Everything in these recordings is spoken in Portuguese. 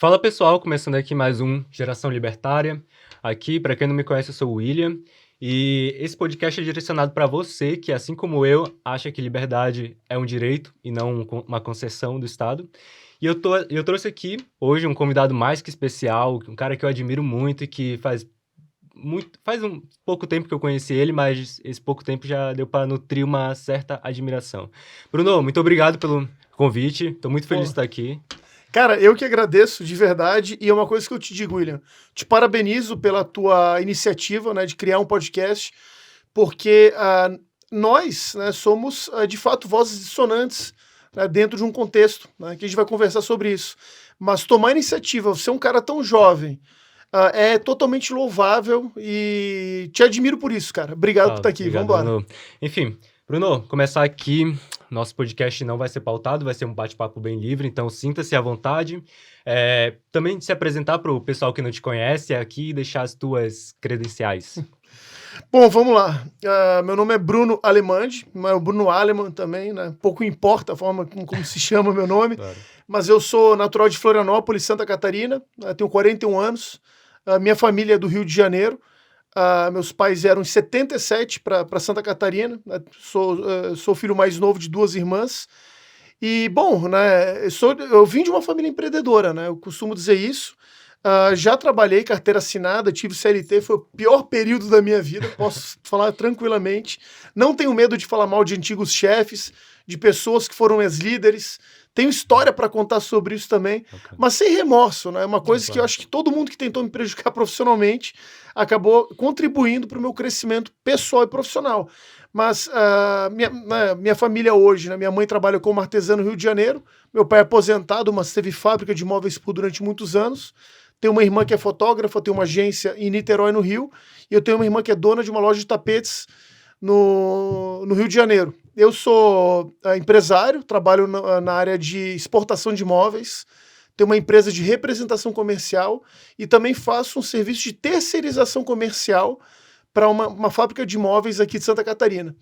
Fala pessoal, começando aqui mais um Geração Libertária. Aqui, para quem não me conhece, eu sou o William e esse podcast é direcionado para você que, assim como eu, acha que liberdade é um direito e não uma concessão do Estado. E eu trouxe aqui hoje um convidado mais que especial, um cara que eu admiro muito e que faz um pouco tempo que eu conheci ele, mas esse pouco tempo já deu para nutrir uma certa admiração. Bruno, muito obrigado pelo convite, estou muito feliz de estar aqui. Cara, eu que agradeço de verdade, e é uma coisa que eu te digo, William, te parabenizo pela tua iniciativa, né, de criar um podcast, porque nós, né, somos, de fato, vozes dissonantes, né, dentro de um contexto, né, que a gente vai conversar sobre isso. Mas tomar iniciativa, você é um cara tão jovem, é totalmente louvável e te admiro por isso, cara. Obrigado por estar aqui, Obrigado, vamos embora. Bruno. Enfim, Bruno, começar aqui, nosso podcast não vai ser pautado, vai ser um bate-papo bem livre, então sinta-se à vontade. Também se apresentar para o pessoal que não te conhece aqui e deixar as tuas credenciais. Bom, vamos lá. Meu nome é Bruno Alemande, mas o Bruno Aleman também, né? Pouco importa a forma como se chama meu nome, Claro. mas eu sou natural de Florianópolis, Santa Catarina, tenho 41 anos, minha família é do Rio de Janeiro, meus pais vieram em 77 para Santa Catarina, né? Sou filho mais novo de duas irmãs, e, bom, né, eu vim de uma família empreendedora, né? Eu costumo dizer isso. Já trabalhei carteira assinada, tive CLT, foi o pior período da minha vida, posso falar tranquilamente. Não tenho medo de falar mal de antigos chefes, de pessoas que foram ex-líderes. Tenho história para contar sobre isso também, Okay. mas sem remorso, né? É uma coisa que eu Claro. acho que todo mundo que tentou me prejudicar profissionalmente acabou contribuindo para o meu crescimento pessoal e profissional. Mas minha família hoje, né? Minha mãe trabalha como artesã no Rio de Janeiro, meu pai é aposentado, mas teve fábrica de móveis durante muitos anos. Tenho uma irmã que é fotógrafa, tenho uma agência em Niterói, no Rio, e eu tenho uma irmã que é dona de uma loja de tapetes no Rio de Janeiro. Eu sou empresário, trabalho na área de exportação de imóveis, tenho uma empresa de representação comercial e também faço um serviço de terceirização comercial para uma fábrica de imóveis aqui de Santa Catarina.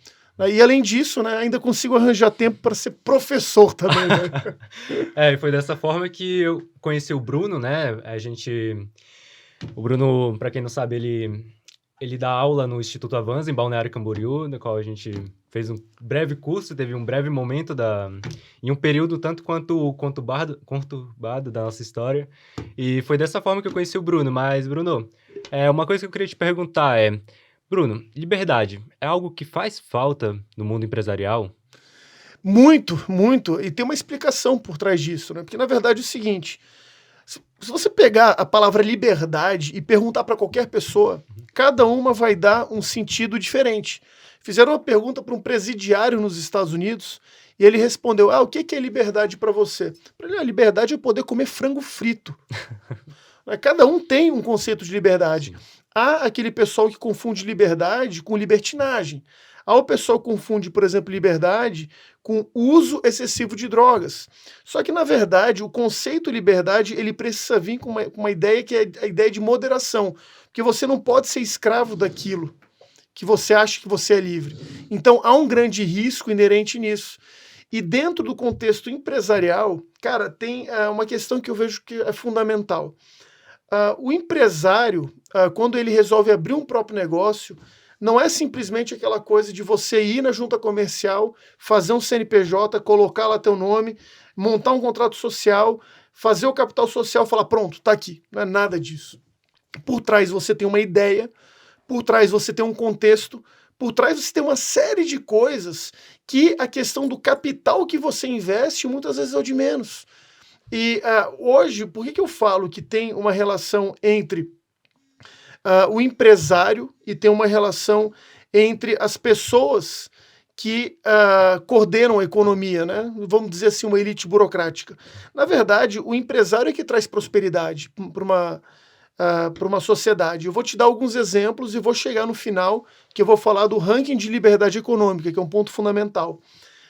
E além disso, né, ainda consigo arranjar tempo para ser professor também. Né? E foi dessa forma que eu conheci o Bruno, né? O Bruno, para quem não sabe, ele dá aula no Instituto Avanza, em Balneário Camboriú, no qual a gente fez um breve curso, teve um breve momento em um período tanto quanto conturbado da nossa história. E foi dessa forma que eu conheci o Bruno. Mas, Bruno, uma coisa que eu queria te perguntar Bruno, liberdade é algo que faz falta no mundo empresarial? Muito, muito. E tem uma explicação por trás disso, né? Porque, na verdade, é o seguinte: se você pegar a palavra liberdade e perguntar para qualquer pessoa, cada uma vai dar um sentido diferente. Fizeram uma pergunta para um presidiário nos Estados Unidos e ele respondeu: o que é liberdade para você? Para ele, a liberdade é poder comer frango frito. Cada um tem um conceito de liberdade. Há aquele pessoal que confunde liberdade com libertinagem. Há o pessoal que confunde, por exemplo, liberdade com uso excessivo de drogas. Só que, na verdade, o conceito liberdade ele precisa vir com uma ideia que é a ideia de moderação. Porque você não pode ser escravo daquilo que você acha que você é livre. Então, há um grande risco inerente nisso. E dentro do contexto empresarial, cara, tem uma questão que eu vejo que é fundamental. O empresário, quando ele resolve abrir um próprio negócio, não é simplesmente aquela coisa de você ir na junta comercial, fazer um CNPJ, colocar lá teu nome, montar um contrato social, fazer o capital social e falar, pronto, tá aqui. Não é nada disso. Por trás você tem uma ideia, por trás você tem um contexto, por trás você tem uma série de coisas que a questão do capital que você investe muitas vezes é o de menos. E hoje, por que eu falo que tem uma relação entre o empresário e tem uma relação entre as pessoas que coordenam a economia, né? Vamos dizer assim, uma elite burocrática. Na verdade, o empresário é que traz prosperidade para uma sociedade. Eu vou te dar alguns exemplos e vou chegar no final, que eu vou falar do ranking de liberdade econômica, que é um ponto fundamental.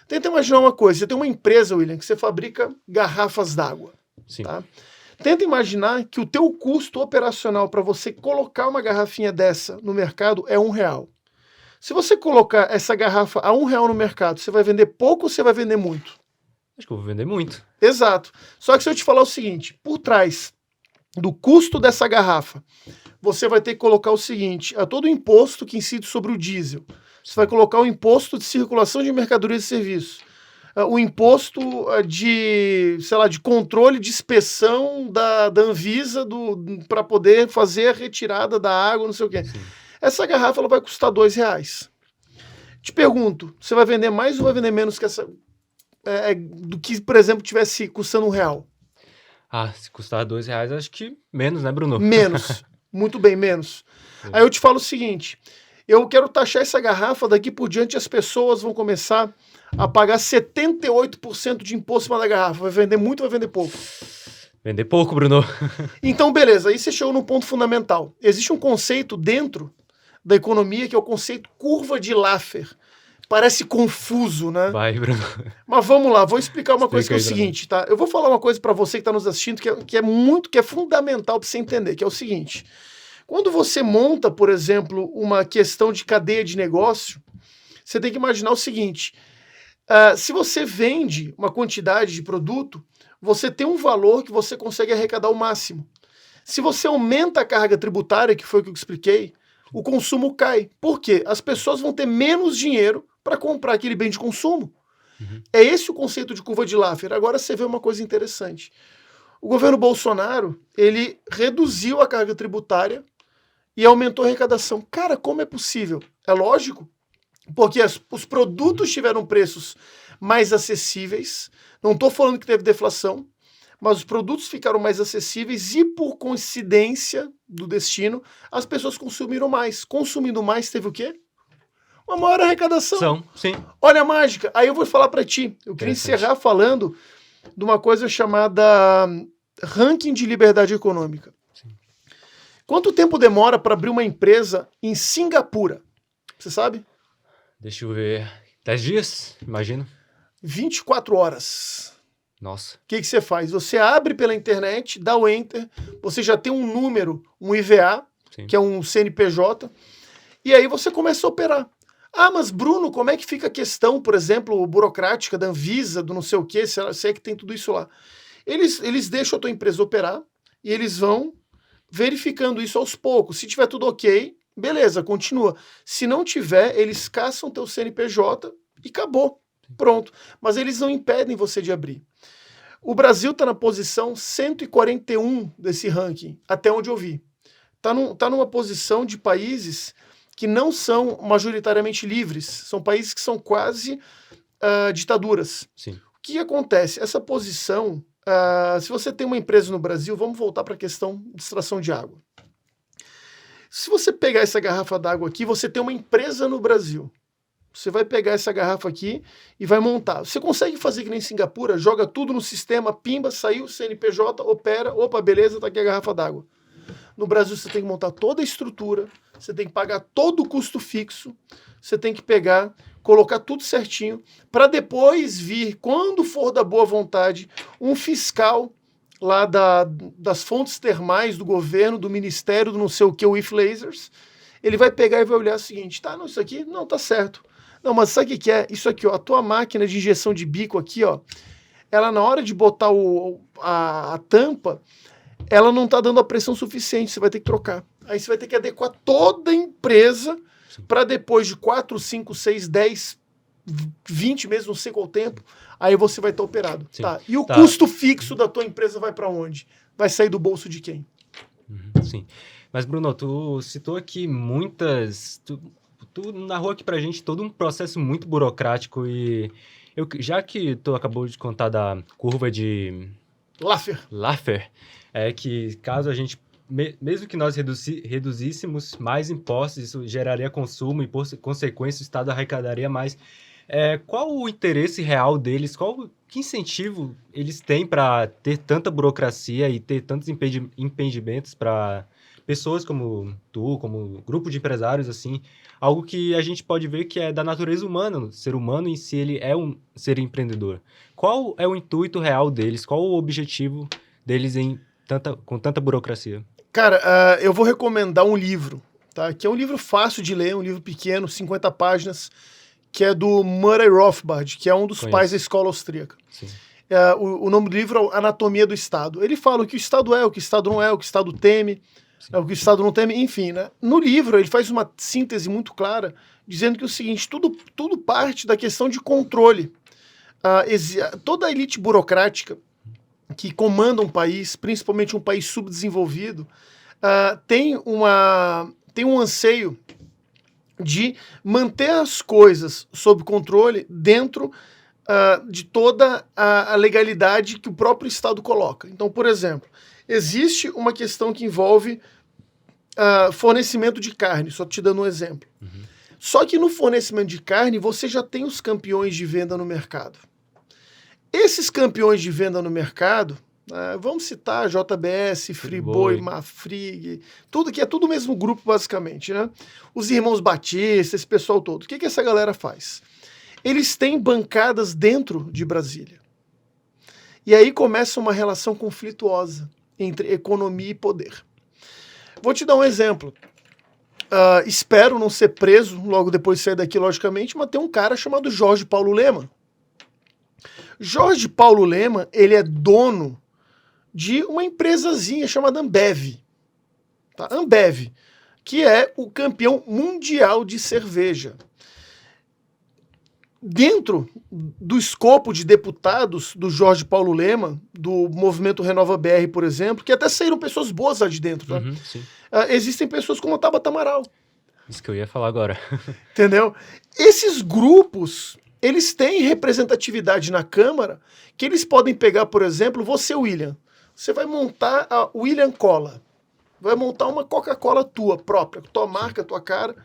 Tenta imaginar uma coisa, você tem uma empresa, William, que você fabrica garrafas d'água. Sim. Tá? Tenta imaginar que o teu custo operacional para você colocar uma garrafinha dessa no mercado é R$1. Se você colocar essa garrafa a R$1 no mercado, você vai vender pouco ou você vai vender muito? Acho que eu vou vender muito. Exato. Só que se eu te falar o seguinte, por trás do custo dessa garrafa, você vai ter que colocar o seguinte, a todo o imposto que incide sobre o diesel. Você vai colocar o imposto de circulação de mercadorias e serviços. O imposto de, sei lá, de controle de inspeção da Anvisa para poder fazer a retirada da água, não sei o quê. Sim. Essa garrafa ela vai custar R$2. Te pergunto, você vai vender mais ou vai vender menos que essa, do que, por exemplo, tivesse custando R$1? Ah, se custar R$2, acho que menos, né, Bruno? Menos. Muito bem, menos. Aí eu te falo o seguinte, eu quero taxar essa garrafa, daqui por diante as pessoas vão começar a pagar 78% de imposto em cima da garrafa. Vai vender muito ou vai vender pouco? Vender pouco, Bruno. Então, beleza, aí você chegou num ponto fundamental. Existe um conceito dentro da economia que é o conceito curva de Laffer. Parece confuso, né? Vai, Bruno. Mas vamos lá, vou explicar uma coisa que é o Explica aí, seguinte, tá? Eu vou falar uma coisa para você que está nos assistindo que é fundamental para você entender, que é o seguinte. Quando você monta, por exemplo, uma questão de cadeia de negócio, você tem que imaginar o seguinte, se você vende uma quantidade de produto, você tem um valor que você consegue arrecadar o máximo. Se você aumenta a carga tributária, que foi o que eu expliquei, o consumo cai. Por quê? As pessoas vão ter menos dinheiro para comprar aquele bem de consumo. Uhum. É esse o conceito de curva de Laffer. Agora você vê uma coisa interessante. O governo Bolsonaro, ele reduziu a carga tributária e aumentou a arrecadação. Cara, como é possível? É lógico, porque os produtos tiveram preços mais acessíveis. Não estou falando que teve deflação, mas os produtos ficaram mais acessíveis e, por coincidência do destino, as pessoas consumiram mais. Consumindo mais, teve o quê? Uma maior arrecadação. Sim. Olha a mágica. Aí eu vou falar para ti. Eu queria encerrar falando de uma coisa chamada ranking de liberdade econômica. Sim. Quanto tempo demora para abrir uma empresa em Singapura? Você sabe? Deixa eu ver. 10 dias, imagino. 24 horas. Nossa. O que você faz? Você abre pela internet, dá o enter, você já tem um número, um IVA, Sim. que é um CNPJ, e aí você começa a operar. Ah, mas Bruno, como é que fica a questão, por exemplo, burocrática da Anvisa, do não sei o quê, se é que tem tudo isso lá? Eles deixam a tua empresa operar e eles vão verificando isso aos poucos. Se tiver tudo ok, beleza, continua. Se não tiver, eles caçam teu CNPJ e acabou. Pronto. Mas eles não impedem você de abrir. O Brasil está na posição 141 desse ranking, até onde eu vi. Tá numa posição de países que não são majoritariamente livres, são países que são quase ditaduras. Sim. O que acontece? Essa posição, se você tem uma empresa no Brasil, vamos voltar para a questão de extração de água. Se você pegar essa garrafa d'água aqui, você tem uma empresa no Brasil. Você vai pegar essa garrafa aqui e vai montar. Você consegue fazer que nem Singapura, joga tudo no sistema, pimba, saiu, CNPJ, opera, opa, beleza, tá aqui a garrafa d'água. No Brasil você tem que montar toda a estrutura, você tem que pagar todo o custo fixo, você tem que pegar, colocar tudo certinho, para depois vir, quando for da boa vontade, um fiscal lá das fontes termais do governo, do ministério, do não sei o que, o IF Lasers, ele vai pegar e vai olhar o seguinte, tá, não, isso aqui não tá certo. Não, mas sabe o que é? Isso aqui, ó, a tua máquina de injeção de bico aqui, ó, ela na hora de botar a tampa, ela não tá dando a pressão suficiente, você vai ter que trocar. Aí você vai ter que adequar toda a empresa para depois de 4, 5, 6, 10, 20 meses, não sei qual tempo, aí você vai estar operado. Tá. E o custo fixo da tua empresa vai para onde? Vai sair do bolso de quem? Sim. Mas, Bruno, tu citou aqui muitas... Tu narrou aqui pra gente todo um processo muito burocrático e... já que tu acabou de contar da curva de... Laffer, é que caso a gente... Mesmo que nós reduzíssemos mais impostos, isso geraria consumo e, por consequência, o Estado arrecadaria mais. Qual o interesse real deles? Que incentivo eles têm para ter tanta burocracia e ter tantos impedimentos para pessoas como tu, como grupo de empresários, assim, algo que a gente pode ver que é da natureza humana, o ser humano em si, ele é um ser empreendedor. Qual é o intuito real deles? Qual o objetivo deles com tanta burocracia? Cara, eu vou recomendar um livro, tá? Que é um livro fácil de ler, um livro pequeno, 50 páginas, que é do Murray Rothbard, que é um dos pais da escola austríaca. Sim. O nome do livro é Anatomia do Estado. Ele fala o que o Estado é, o que o Estado não é, o que o Estado teme, o que o Estado não teme, enfim, né? No livro, ele faz uma síntese muito clara, dizendo que é o seguinte, tudo parte da questão de controle. Toda a elite burocrática que comanda um país, principalmente um país subdesenvolvido, tem um anseio de manter as coisas sob controle dentro de toda a legalidade que o próprio Estado coloca. Então, por exemplo, existe uma questão que envolve fornecimento de carne, só te dando um exemplo. Uhum. Só que no fornecimento de carne, você já tem os campeões de venda no mercado. Esses campeões de venda no mercado, vamos citar JBS, Friboi, Marfrig, tudo que é tudo o mesmo grupo, basicamente, né? Os irmãos Batista, esse pessoal todo. O que essa galera faz? Eles têm bancadas dentro de Brasília. E aí começa uma relação conflituosa entre economia e poder. Vou te dar um exemplo. Espero não ser preso logo depois de sair daqui, logicamente, mas tem um cara chamado Jorge Paulo Lemann. Jorge Paulo Lemann, ele é dono de uma empresazinha chamada Ambev. Tá? Ambev, que é o campeão mundial de cerveja. Dentro do escopo de deputados do Jorge Paulo Lemann, do Movimento Renova BR, por exemplo, que até saíram pessoas boas lá de dentro. Tá? Uhum, existem pessoas como a Tabata Amaral. Isso que eu ia falar agora. Entendeu? Esses grupos, eles têm representatividade na Câmara, que eles podem pegar, por exemplo, você, William. Você vai montar a William Cola. Vai montar uma Coca-Cola tua própria, tua marca, tua cara.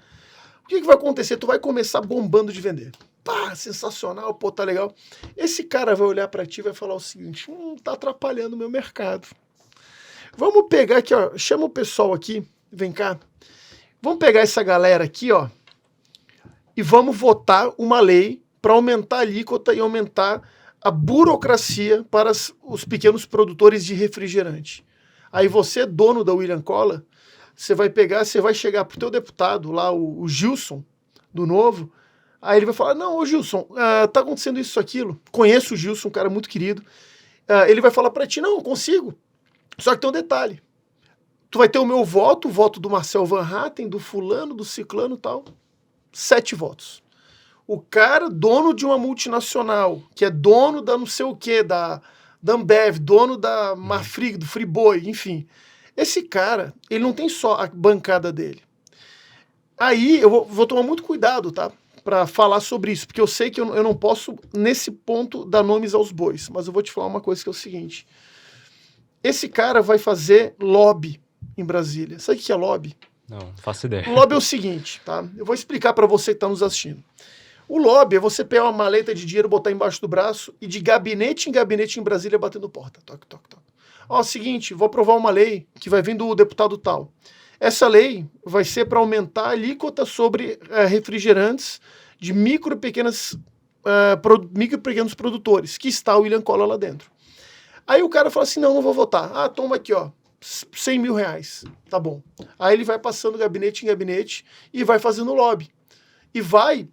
O que vai acontecer? Tu vai começar bombando de vender. Pá, sensacional, pô, tá legal. Esse cara vai olhar pra ti e vai falar o seguinte, tá atrapalhando o meu mercado. Vamos pegar aqui, ó, chama o pessoal aqui, vem cá. Vamos pegar essa galera aqui, ó, e vamos votar uma lei para aumentar a alíquota e aumentar a burocracia para os pequenos produtores de refrigerante. Aí você, dono da William Cola, você vai pegar, você vai chegar pro teu deputado lá, o Gilson, do Novo, aí ele vai falar, não, ô Gilson, tá acontecendo isso, aquilo. Conheço o Gilson, um cara muito querido. Ele vai falar para ti, não, eu consigo. Só que tem um detalhe. Tu vai ter o meu voto, o voto do Marcel Van Hatten, do fulano, do ciclano e tal. 7 votos. O cara, dono de uma multinacional, que é dono da não sei o quê, da Ambev, dono da Marfrig, do Friboi, enfim. Esse cara, ele não tem só a bancada dele. Aí eu vou tomar muito cuidado, tá? Para falar sobre isso, porque eu sei que eu não posso, nesse ponto, dar nomes aos bois. Mas eu vou te falar uma coisa que é o seguinte. Esse cara vai fazer lobby em Brasília. Sabe o que é lobby? Não faço ideia. O lobby é o seguinte, tá? Eu vou explicar para você que está nos assistindo. O lobby é você pegar uma maleta de dinheiro, botar embaixo do braço e de gabinete em Brasília batendo porta. Toque, toque, toque. Ó, seguinte, vou aprovar uma lei que vai vir do deputado tal. Essa lei vai ser para aumentar a alíquota sobre refrigerantes de micro e pequenos produtores, que está o William Cola lá dentro. Aí o cara fala assim, não vou votar. Ah, toma aqui, ó, 100 mil reais. Tá bom. Aí ele vai passando gabinete em gabinete e vai fazendo lobby. E vai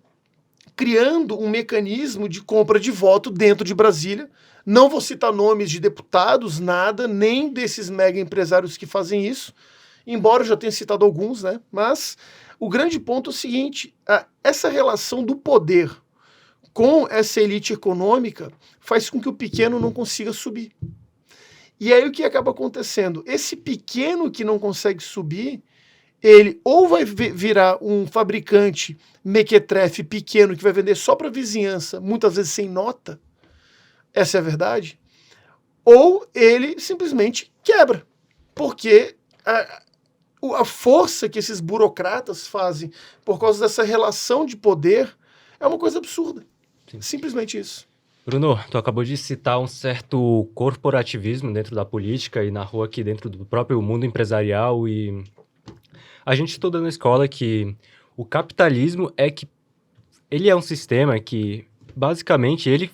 criando um mecanismo de compra de voto dentro de Brasília. Não vou citar nomes de deputados, nada, nem desses mega empresários que fazem isso, embora eu já tenha citado alguns, né? Mas o grande ponto é o seguinte, essa relação do poder com essa elite econômica faz com que o pequeno não consiga subir. E aí o que acaba acontecendo? Esse pequeno que não consegue subir, ele ou vai virar um fabricante mequetrefe pequeno que vai vender só para vizinhança, muitas vezes sem nota, essa é a verdade, ou ele simplesmente quebra, porque a força que esses burocratas fazem por causa dessa relação de poder é uma coisa absurda. Sim. Simplesmente isso. Bruno, tu acabou de citar um certo corporativismo dentro da política e na rua aqui dentro do próprio mundo empresarial, e a gente estuda na escola que o capitalismo ele é um sistema que, basicamente, ele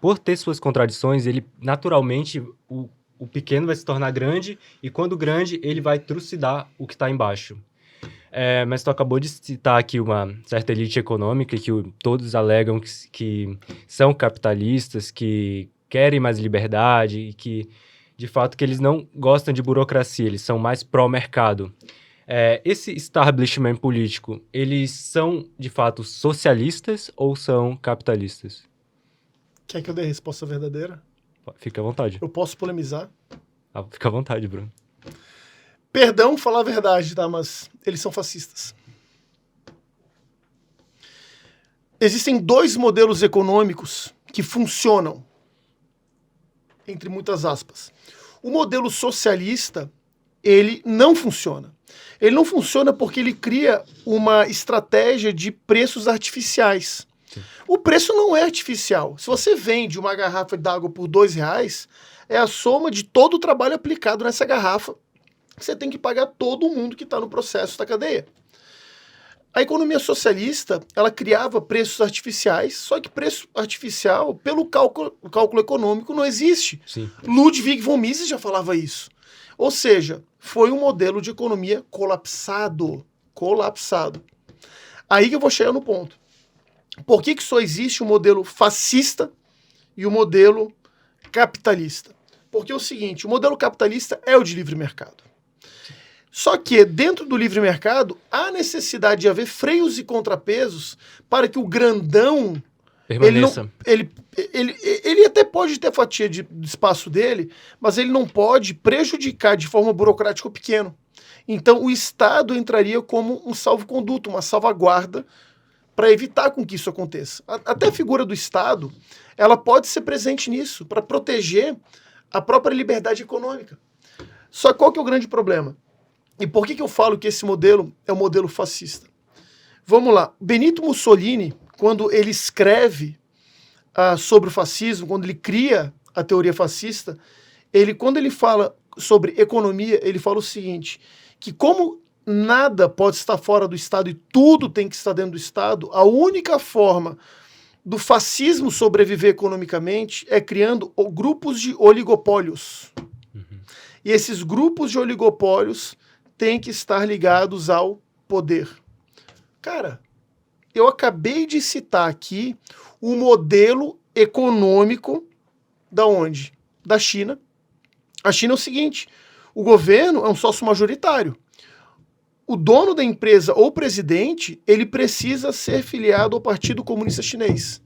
por ter suas contradições, ele naturalmente, o pequeno vai se tornar grande, e quando grande, ele vai trucidar o que está embaixo. Mas tu acabou de citar aqui uma certa elite econômica que todos alegam que são capitalistas, que querem mais liberdade e que, de fato, que eles não gostam de burocracia, eles são mais pró-mercado. Esse establishment político, eles são, de fato, socialistas ou são capitalistas? Quer que eu dê a resposta verdadeira? Fica à vontade. Eu posso polemizar? Fica à vontade, Bruno. Perdão falar a verdade, tá? Mas eles são fascistas. Existem dois modelos econômicos que funcionam, entre muitas aspas. O modelo socialista, ele não funciona. Ele não funciona porque ele cria uma estratégia de preços artificiais. Sim. O preço não é artificial. Se você vende uma garrafa d'água por R$2, é a soma de todo o trabalho aplicado nessa garrafa. Você tem que pagar todo mundo que está no processo da cadeia. A economia socialista, ela criava preços artificiais, só que preço artificial, pelo cálculo econômico, não existe. Sim. Ludwig von Mises já falava isso. Ou seja, foi um modelo de economia colapsado. Colapsado. Aí que eu vou chegar no ponto. Por que só existe o modelo fascista e o modelo capitalista? Porque é o seguinte, o modelo capitalista é o de livre mercado. Só que dentro do livre mercado há necessidade de haver freios e contrapesos para que o grandão permaneça. Ele até pode ter fatia de espaço dele, mas ele não pode prejudicar de forma burocrática o pequeno. Então o Estado entraria como um salvo-conduto, uma salvaguarda para evitar com que isso aconteça. Até a figura do Estado, ela pode ser presente nisso, para proteger a própria liberdade econômica. Só qual que é o grande problema? E por que eu falo que esse modelo é um modelo fascista? Vamos lá. Benito Mussolini, quando ele escreve sobre o fascismo, quando ele cria a teoria fascista, quando ele fala sobre economia, ele fala o seguinte, que como nada pode estar fora do Estado e tudo tem que estar dentro do Estado, a única forma do fascismo sobreviver economicamente é criando grupos de oligopólios. Uhum. E esses grupos de oligopólios têm que estar ligados ao poder. Cara, eu acabei de citar aqui o modelo econômico da onde? Da China. A China é o seguinte, o governo é um sócio majoritário. O dono da empresa ou presidente, ele precisa ser filiado ao Partido Comunista Chinês.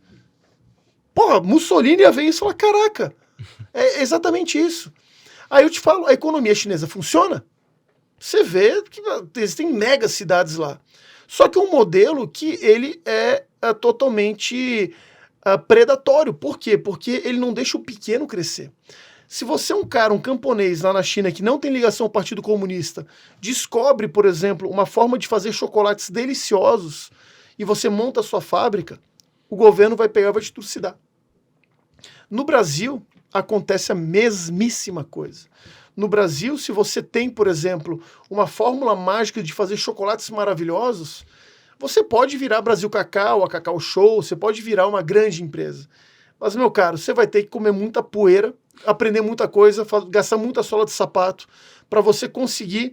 Porra, Mussolini ia ver isso e falar, caraca, é exatamente isso. Aí eu te falo, a economia chinesa funciona? Você vê que existem mega cidades lá. Só que é um modelo que ele é totalmente predatório. Por quê? Porque ele não deixa o pequeno crescer. Se você é um camponês lá na China que não tem ligação ao Partido Comunista, descobre, por exemplo, uma forma de fazer chocolates deliciosos e você monta a sua fábrica, o governo vai pegar e vai te trucidar. No Brasil, acontece a mesmíssima coisa. No Brasil, se você tem, por exemplo, uma fórmula mágica de fazer chocolates maravilhosos, você pode virar Brasil Cacau, a Cacau Show, você pode virar uma grande empresa. Mas, meu caro, você vai ter que comer muita poeira, aprender muita coisa, gastar muita sola de sapato, para você conseguir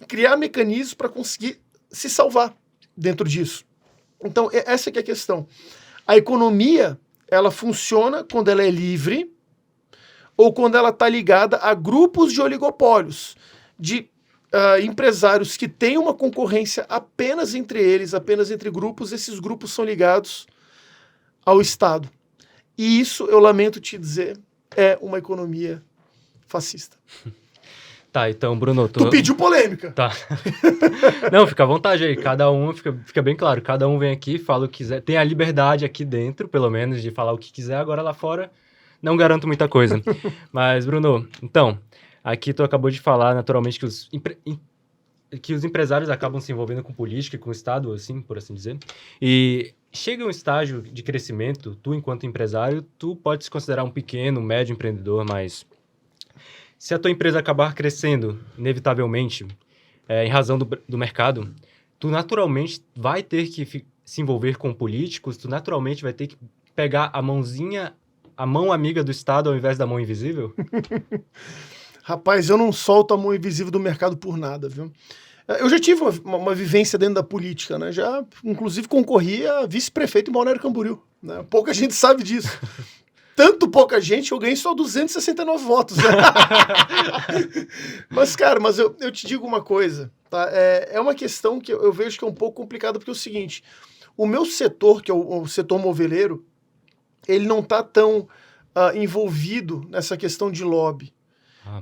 criar mecanismos para conseguir se salvar dentro disso. Então, essa que é a questão. A economia, ela funciona quando ela é livre, ou quando ela está ligada a grupos de oligopólios, de empresários que têm uma concorrência apenas entre eles, apenas entre grupos, esses grupos são ligados ao Estado. E isso, eu lamento te dizer, é uma economia fascista. Tá, então, Bruno... Tu pediu polêmica. Tá. Não, fica à vontade aí, cada um, fica bem claro, cada um vem aqui, fala o que quiser, tem a liberdade aqui dentro, pelo menos, de falar o que quiser, agora lá fora... Não garanto muita coisa. Mas, Bruno, então, aqui tu acabou de falar, naturalmente, que os empresários acabam se envolvendo com política, com o Estado, assim, por assim dizer. E chega um estágio de crescimento, tu, enquanto empresário, tu pode se considerar um pequeno, médio empreendedor, mas se a tua empresa acabar crescendo, inevitavelmente, em razão do mercado, tu naturalmente vai ter que se envolver com políticos, tu naturalmente vai ter que pegar a mão amiga do Estado ao invés da mão invisível? Rapaz, eu não solto a mão invisível do mercado por nada, viu? Eu já tive uma vivência dentro da política, né? Já, inclusive, concorri a vice-prefeito em Balneário Camboriú, né? Pouca gente sabe disso. tanto pouca gente, eu ganhei só 269 votos. Né? Mas, cara, eu te digo uma coisa, tá? É uma questão que eu vejo que é um pouco complicada, porque é o seguinte, o meu setor, que é o setor moveleiro, ele não está tão envolvido nessa questão de lobby.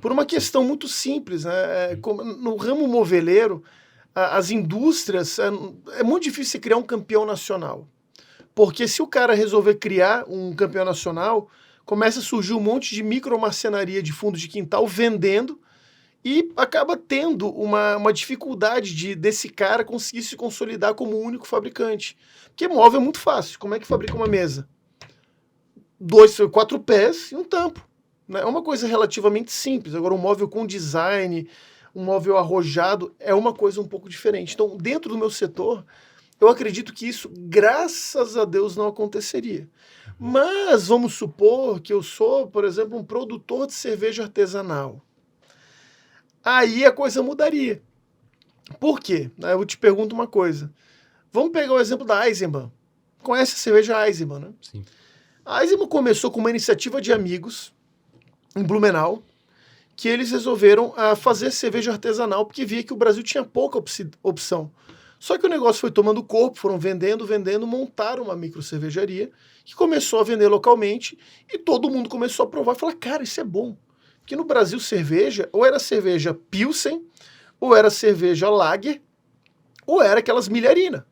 Por uma questão muito simples, né? No ramo moveleiro, as indústrias, é muito difícil você criar um campeão nacional. Porque se o cara resolver criar um campeão nacional, começa a surgir um monte de micromarcenaria de fundo de quintal vendendo e acaba tendo uma dificuldade desse cara conseguir se consolidar como o único fabricante. Porque móvel é muito fácil. Como é que fabrica uma mesa? 4 pés e um tampo. Né? É uma coisa relativamente simples. Agora, um móvel com design, um móvel arrojado, é uma coisa um pouco diferente. Então, dentro do meu setor, eu acredito que isso, graças a Deus, não aconteceria. Mas vamos supor que eu sou, por exemplo, um produtor de cerveja artesanal. Aí a coisa mudaria. Por quê? Eu te pergunto uma coisa. Vamos pegar o exemplo da Eisenbahn. Conhece a cerveja Eisenbahn, né? Sim. A Eisenbahn começou com uma iniciativa de amigos em Blumenau, que eles resolveram fazer cerveja artesanal, porque via que o Brasil tinha pouca opção. Só que o negócio foi tomando corpo, foram vendendo, montaram uma micro cervejaria, que começou a vender localmente, e todo mundo começou a provar e falar, cara, isso é bom. Porque no Brasil, cerveja, ou era cerveja Pilsen, ou era cerveja Lager, ou era aquelas milharina,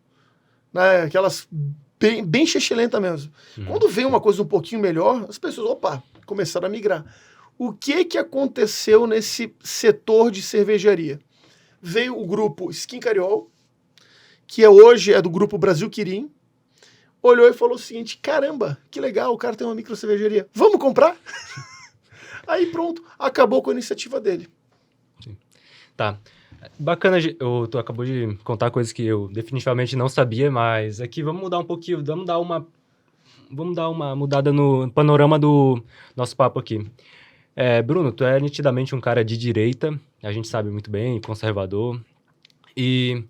né? Aquelas bem chechelenta mesmo. Quando veio uma coisa um pouquinho melhor, as pessoas, começaram a migrar. O que aconteceu nesse setor de cervejaria? Veio o grupo Skin Cariol, que hoje é do grupo Brasil Quirim, olhou e falou o seguinte, caramba, que legal, o cara tem uma micro cervejaria, vamos comprar? Aí pronto, acabou com a iniciativa dele. Sim. Tá. Bacana, tu acabou de contar coisas que eu definitivamente não sabia, mas aqui vamos mudar um pouquinho, vamos dar uma mudada no panorama do nosso papo aqui. Bruno, tu é nitidamente um cara de direita, a gente sabe muito bem, conservador, e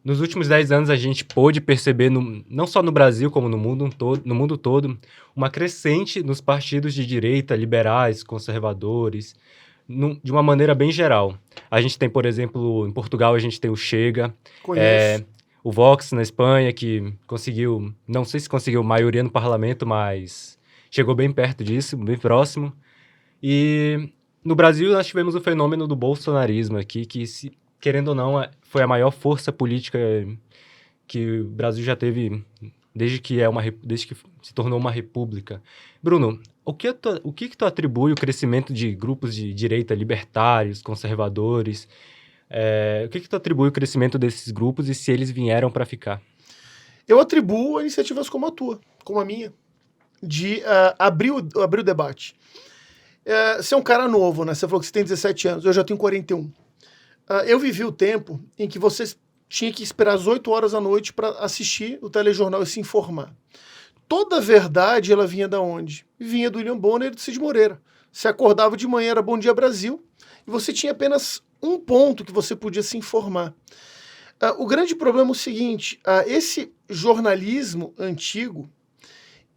nos últimos 10 anos a gente pôde perceber, não só no Brasil, como no mundo todo, uma crescente nos partidos de direita, liberais, conservadores, de uma maneira bem geral. A gente tem, por exemplo, em Portugal a gente tem o Chega, o Vox na Espanha, que conseguiu, não sei se conseguiu maioria no parlamento, mas chegou bem perto disso, bem próximo. E no Brasil nós tivemos o fenômeno do bolsonarismo aqui, que, querendo ou não, foi a maior força política que o Brasil já teve desde que se tornou uma república. Bruno, o que tu atribui o crescimento de grupos de direita libertários, conservadores? O que tu atribui o crescimento desses grupos e se eles vieram para ficar? Eu atribuo a iniciativas como a tua, como a minha, de abrir o debate. Você é um cara novo, né? Você falou que você tem 17 anos, eu já tenho 41. Eu vivi o tempo em que você tinha que esperar às 8 horas da noite para assistir o telejornal e se informar. Toda a verdade, ela vinha da onde? Vinha do William Bonner e do Cid Moreira. Você acordava de manhã, era Bom Dia Brasil, e você tinha apenas um ponto que você podia se informar. O grande problema é o seguinte, esse jornalismo antigo,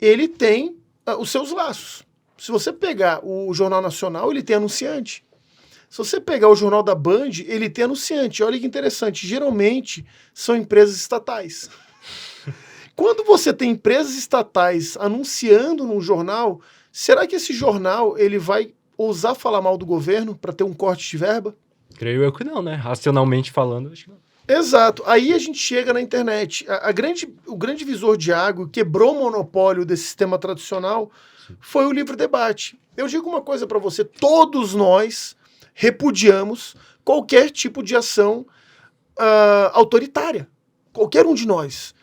ele tem os seus laços. Se você pegar o Jornal Nacional, ele tem anunciante. Se você pegar o Jornal da Band, ele tem anunciante. Olha que interessante, geralmente são empresas estatais. Quando você tem empresas estatais anunciando num jornal, será que esse jornal ele vai ousar falar mal do governo para ter um corte de verba? Creio eu que não, né? Racionalmente falando, acho que não. Exato. Aí a gente chega na internet. O grande visor de água quebrou o monopólio desse sistema tradicional foi o livre debate. Eu digo uma coisa para você, todos nós repudiamos qualquer tipo de ação autoritária. Qualquer um de nós.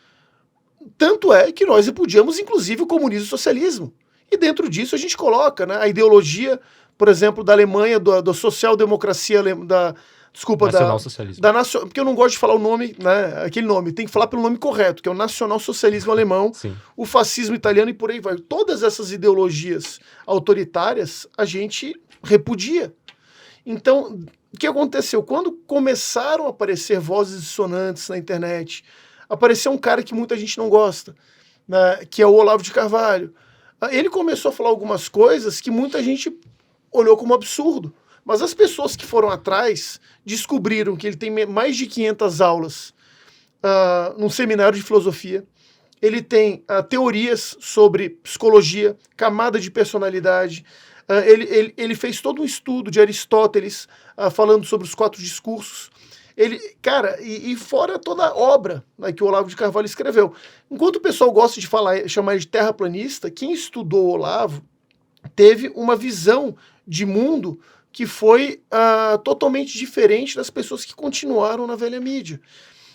Tanto é que nós repudiamos, inclusive, o comunismo e o socialismo. E dentro disso a gente coloca, né, a ideologia, por exemplo, da Alemanha, da social-democracia, nacional-socialismo. Porque eu não gosto de falar o nome, né, aquele nome, tem que falar pelo nome correto, que é o nacional-socialismo alemão, Sim. O fascismo italiano e por aí vai. Todas essas ideologias autoritárias a gente repudia. Então, o que aconteceu? Quando começaram a aparecer vozes dissonantes na internet, apareceu um cara que muita gente não gosta, né, que é o Olavo de Carvalho. Ele começou a falar algumas coisas que muita gente olhou como absurdo. Mas as pessoas que foram atrás descobriram que ele tem mais de 500 aulas num seminário de filosofia. Ele tem teorias sobre psicologia, camada de personalidade. Ele fez todo um estudo de Aristóteles falando sobre os 4 discursos. Cara, e fora toda a obra, né, que o Olavo de Carvalho escreveu. Enquanto o pessoal gosta de chamar ele de terraplanista, quem estudou o Olavo teve uma visão de mundo que foi totalmente diferente das pessoas que continuaram na velha mídia.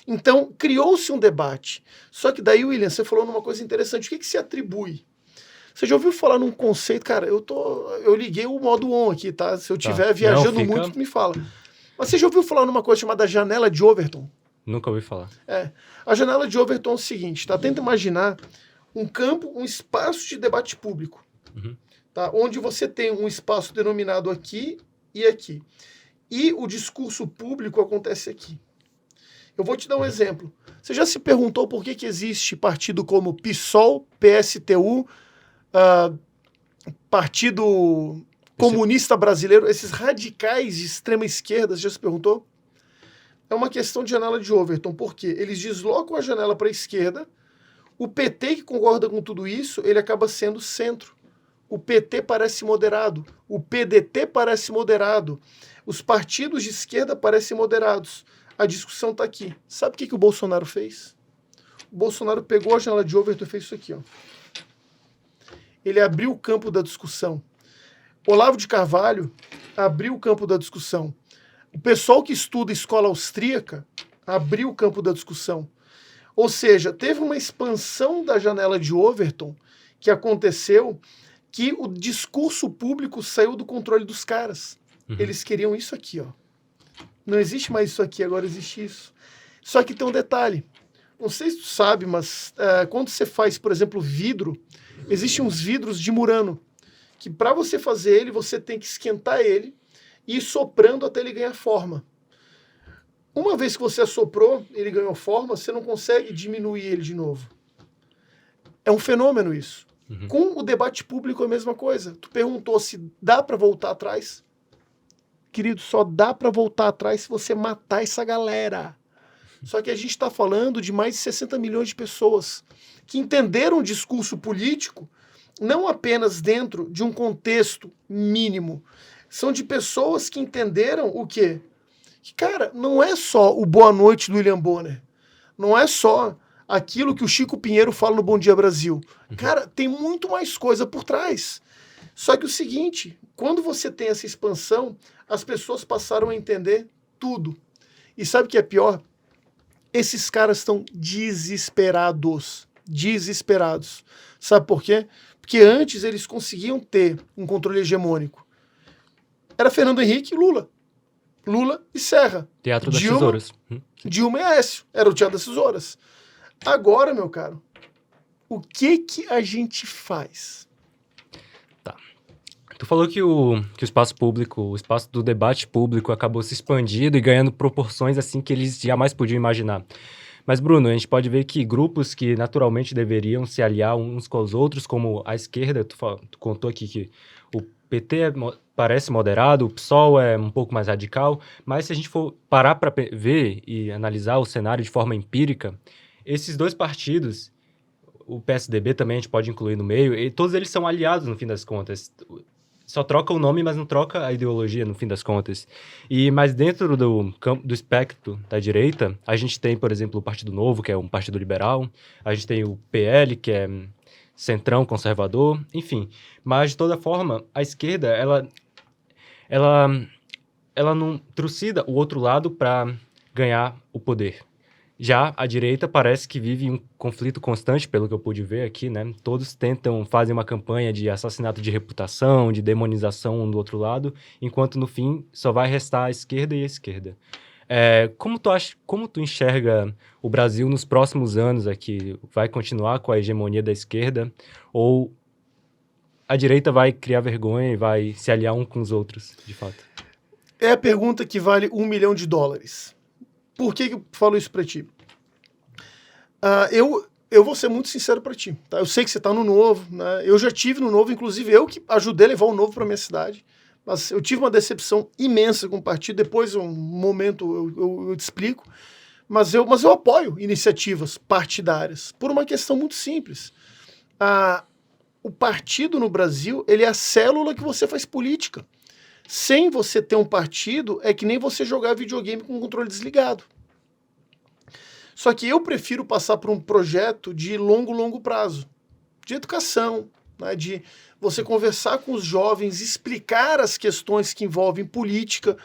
Então, criou-se um debate. Só que daí, William, você falou numa coisa interessante. O que se atribui? Você já ouviu falar num conceito? Cara, eu liguei o modo on aqui, tá? Se eu estiver viajando muito, me fala. Mas você já ouviu falar numa coisa chamada janela de Overton? Nunca ouvi falar. A janela de Overton é o seguinte, tá? Tenta imaginar um campo, um espaço de debate público, tá? Onde você tem um espaço denominado aqui e aqui. E o discurso público acontece aqui. Eu vou te dar um exemplo. Você já se perguntou por que existe partido como PSOL, PSTU, Partido Comunista Brasileiro, esses radicais de extrema esquerda, você já se perguntou? É uma questão de janela de Overton, porque eles deslocam a janela para a esquerda, o PT que concorda com tudo isso, ele acaba sendo centro. O PT parece moderado, o PDT parece moderado, os partidos de esquerda parecem moderados. A discussão está aqui. Sabe o que o Bolsonaro fez? O Bolsonaro pegou a janela de Overton e fez isso aqui, ó. Ele abriu o campo da discussão. Olavo de Carvalho abriu o campo da discussão. O pessoal que estuda escola austríaca abriu o campo da discussão. Ou seja, teve uma expansão da janela de Overton que aconteceu, que o discurso público saiu do controle dos caras. Eles queriam isso aqui, ó. Não existe mais isso aqui, agora existe isso. Só que tem um detalhe. Não sei se tu sabe, mas quando você faz, por exemplo, vidro, existem uns vidros de Murano, que para você fazer ele, você tem que esquentar ele e ir soprando até ele ganhar forma. Uma vez que você assoprou, ele ganhou forma, você não consegue diminuir ele de novo. É um fenômeno isso. Com o debate público é a mesma coisa. Tu perguntou se dá para voltar atrás. Querido, só dá para voltar atrás se você matar essa galera. Só que a gente está falando de mais de 60 milhões de pessoas que entenderam o discurso político não apenas dentro de um contexto mínimo. São de pessoas que entenderam o quê? Que, cara, não é só o boa noite do William Bonner. Não é só aquilo que o Chico Pinheiro fala no Bom Dia Brasil. Cara, tem muito mais coisa por trás. Só que o seguinte, quando você tem essa expansão, as pessoas passaram a entender tudo. E sabe o que é pior? Esses caras estão desesperados. Desesperados. Sabe por quê? Porque antes eles conseguiam ter um controle hegemônico. Era Fernando Henrique e Lula. Lula e Serra. Teatro das Tesouras. Dilma e Aécio. Era o Teatro das Tesouras. Agora, meu caro, o que a gente faz? Tá. Tu falou que o espaço público, o espaço do debate público acabou se expandindo e ganhando proporções assim que eles jamais podiam imaginar. Mas, Bruno, a gente pode ver que grupos que naturalmente deveriam se aliar uns com os outros, como a esquerda, tu contou aqui que o PT parece moderado, o PSOL é um pouco mais radical, mas se a gente for parar para ver e analisar o cenário de forma empírica, esses dois partidos, o PSDB também a gente pode incluir no meio, e todos eles são aliados no fim das contas. Só troca o nome, mas não troca a ideologia, no fim das contas. Mas dentro do espectro da direita, a gente tem, por exemplo, o Partido Novo, que é um partido liberal, a gente tem o PL, que é centrão conservador, enfim. Mas, de toda forma, a esquerda, ela não trucida o outro lado para ganhar o poder. Já a direita parece que vive um conflito constante, pelo que eu pude ver aqui, né? Todos fazem uma campanha de assassinato de reputação, de demonização um do outro lado, enquanto no fim só vai restar a esquerda e a esquerda. Como tu enxerga o Brasil nos próximos anos aqui? Vai continuar com a hegemonia da esquerda? Ou a direita vai criar vergonha e vai se aliar um com os outros, de fato? É a pergunta que vale $1 milhão. Por que eu falo isso para ti? eu vou ser muito sincero para ti, tá? Eu sei que você tá no Novo, né? Eu já tive no Novo, inclusive eu que ajudei a levar o Novo para minha cidade. Mas eu tive uma decepção imensa com o partido. Depois, um momento, eu te explico. Mas eu apoio iniciativas partidárias por uma questão muito simples. O partido no Brasil, ele é a célula que você faz política. Sem você ter um partido, é que nem você jogar videogame com o controle desligado. Só que eu prefiro passar por um projeto de longo prazo, de educação, né, de você conversar com os jovens, explicar as questões que envolvem política,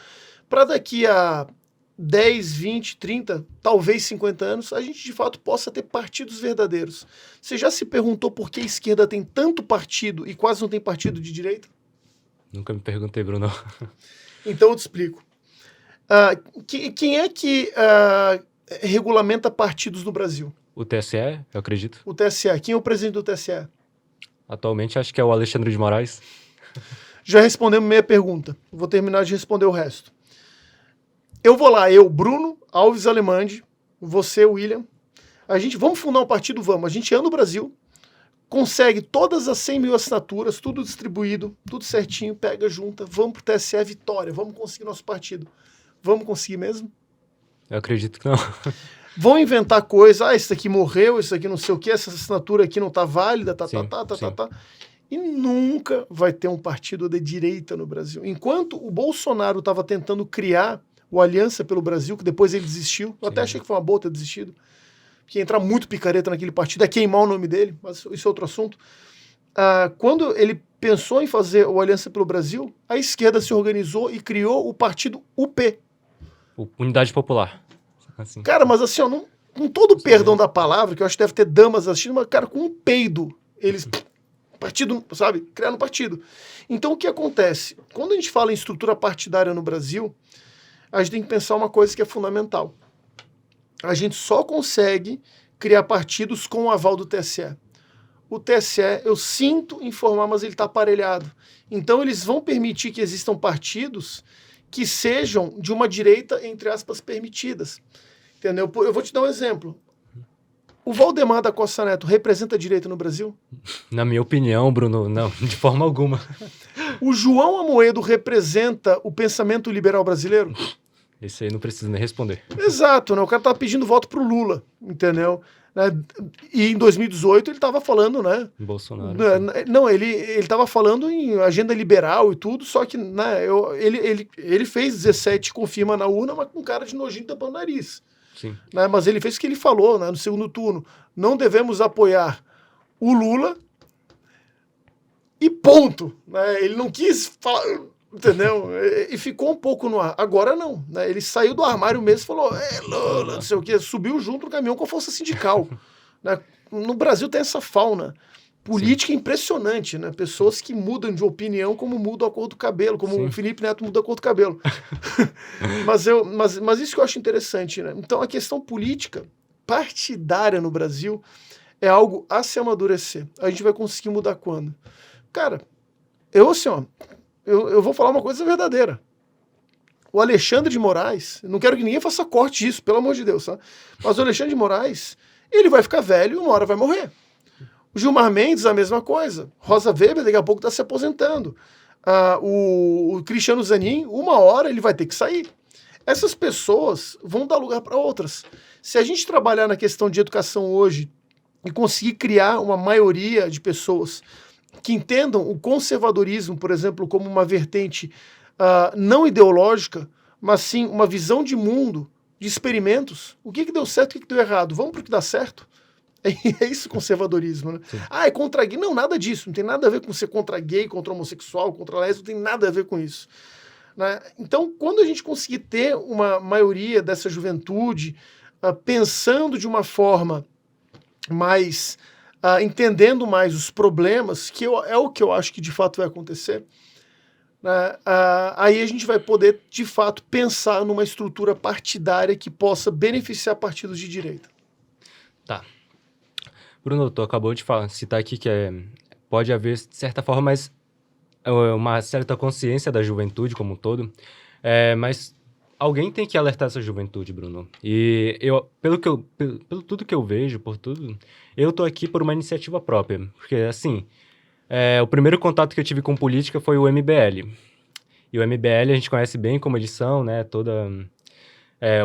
para daqui a 10, 20, 30, talvez 50 anos, a gente de fato possa ter partidos verdadeiros. Você já se perguntou por que a esquerda tem tanto partido e quase não tem partido de direita? Nunca me perguntei, Bruno. Então eu te explico. Quem é que regulamenta partidos no Brasil? O TSE, eu acredito. O TSE. Quem é o presidente do TSE? Atualmente acho que é o Alexandre de Moraes. Já respondemos meia pergunta. Vou terminar de responder o resto. Eu vou lá, Bruno Alves Alemande, você, William. Vamos fundar um partido? Vamos. A gente anda no Brasil, consegue todas as 100 mil assinaturas, tudo distribuído, tudo certinho, pega, junta, vamos pro TSE, vitória, vamos conseguir nosso partido. Vamos conseguir mesmo? Eu acredito que não. Vão inventar coisa, isso aqui morreu, isso aqui não sei o que, essa assinatura aqui não tá válida, Sim. E nunca vai ter um partido de direita no Brasil. Enquanto o Bolsonaro estava tentando criar o Aliança pelo Brasil, que depois ele desistiu, eu até achei que foi uma boa ter desistido, que entrar muito picareta naquele partido é queimar o nome dele, mas isso é outro assunto. Quando ele pensou em fazer o Aliança pelo Brasil, a esquerda se organizou e criou o partido UP. Unidade Popular. Assim. Cara, mas assim, ó, com todo o perdão da palavra, que eu acho que deve ter damas assistindo, mas, cara, com um peido, eles, partido, sabe, criaram um partido. Então, o que acontece? Quando a gente fala em estrutura partidária no Brasil, a gente tem que pensar uma coisa que é fundamental. A gente só consegue criar partidos com o aval do TSE. O TSE, eu sinto informar, mas ele está aparelhado. Então, eles vão permitir que existam partidos que sejam de uma direita, entre aspas, permitidas. Entendeu? Eu vou te dar um exemplo. O Valdemar da Costa Neto representa a direita no Brasil? Na minha opinião, Bruno, não, de forma alguma. O João Amoedo representa o pensamento liberal brasileiro? Esse aí não precisa nem responder. Exato, né? O cara tava pedindo voto pro Lula, entendeu? E em 2018 ele estava falando, né? Bolsonaro. Não, ele estava falando em agenda liberal e tudo, só que né, ele fez 17, confirma na urna, mas com cara de nojinho tampando o nariz. Sim. Né, mas ele fez o que ele falou, né, no segundo turno. Não devemos apoiar o Lula e ponto. Né, ele não quis falar, entendeu? E ficou um pouco no ar. Agora não. Né, ele saiu do armário mesmo e falou, Lula, não sei o quê, subiu junto no caminhão com a força sindical. Né, no Brasil tem essa fauna política impressionante, né? Pessoas que mudam de opinião como mudam a cor do cabelo, como o Felipe Neto muda a cor do cabelo. mas isso que eu acho interessante, né? Então a questão política partidária no Brasil é algo a se amadurecer. A gente vai conseguir mudar quando? Cara, eu vou falar uma coisa verdadeira. O Alexandre de Moraes, não quero que ninguém faça corte disso, pelo amor de Deus, tá? Mas o Alexandre de Moraes, ele vai ficar velho e uma hora vai morrer. O Gilmar Mendes, a mesma coisa. Rosa Weber, daqui a pouco, está se aposentando. O Cristiano Zanin, uma hora ele vai ter que sair. Essas pessoas vão dar lugar para outras. Se a gente trabalhar na questão de educação hoje e conseguir criar uma maioria de pessoas que entendam o conservadorismo, por exemplo, como uma vertente não ideológica, mas sim uma visão de mundo, de experimentos, o que deu certo e o que deu errado? Vamos para o que dá certo? É isso conservadorismo, né? É contra gay. Não, nada disso. Não tem nada a ver com ser contra gay, contra homossexual, contra lésbico, não tem nada a ver com isso. Né? Então, quando a gente conseguir ter uma maioria dessa juventude pensando de uma forma mais... entendendo mais os problemas, que é o que eu acho que de fato vai acontecer, né? Aí a gente vai poder, de fato, pensar numa estrutura partidária que possa beneficiar partidos de direita. Tá. Bruno, tu acabou de citar aqui que pode haver, de certa forma, uma certa consciência da juventude como um todo, mas alguém tem que alertar essa juventude, Bruno. E pelo tudo que eu vejo, por tudo, eu tô aqui por uma iniciativa própria. Porque, assim, o primeiro contato que eu tive com política foi o MBL. E o MBL a gente conhece bem como eles são, né?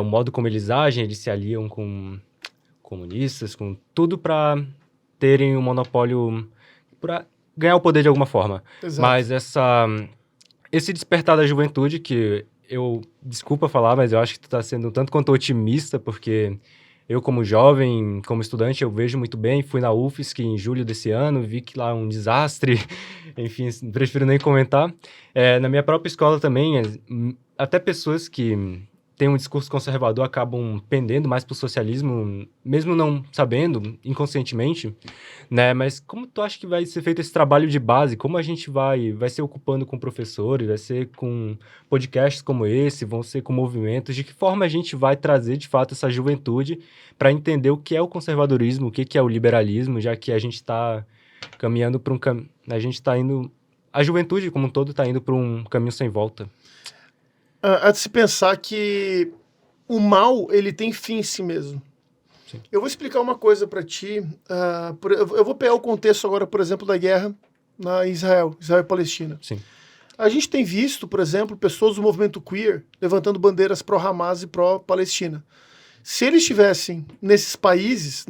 O modo como eles agem, eles se aliam com comunistas, com tudo para terem um monopólio, para ganhar o poder de alguma forma. Exato. Mas esse despertar da juventude, que desculpa falar, mas eu acho que tu tá sendo um tanto quanto otimista, porque eu, como jovem, como estudante, eu vejo muito bem. Fui na UFSC em julho desse ano, vi que lá é um desastre, enfim, prefiro nem comentar. Na minha própria escola também, até pessoas que têm um discurso conservador acabam pendendo mais pro socialismo, mesmo não sabendo, inconscientemente, né? Mas como tu acha que vai ser feito esse trabalho de base? Como a gente vai ser ocupando com professores, vai ser com podcasts como esse, vão ser com movimentos? De que forma a gente vai trazer, de fato, essa juventude para entender o que é o conservadorismo, o que é o liberalismo, já que a gente está caminhando para a juventude como um todo está indo para um caminho sem volta. Há de se pensar que o mal, ele tem fim em si mesmo. Sim. Eu vou explicar uma coisa para ti. Eu vou pegar o contexto agora, por exemplo, da guerra na Israel e Palestina. Sim. A gente tem visto, por exemplo, pessoas do movimento queer levantando bandeiras pró-Hamas e pró-Palestina. Se eles estivessem nesses países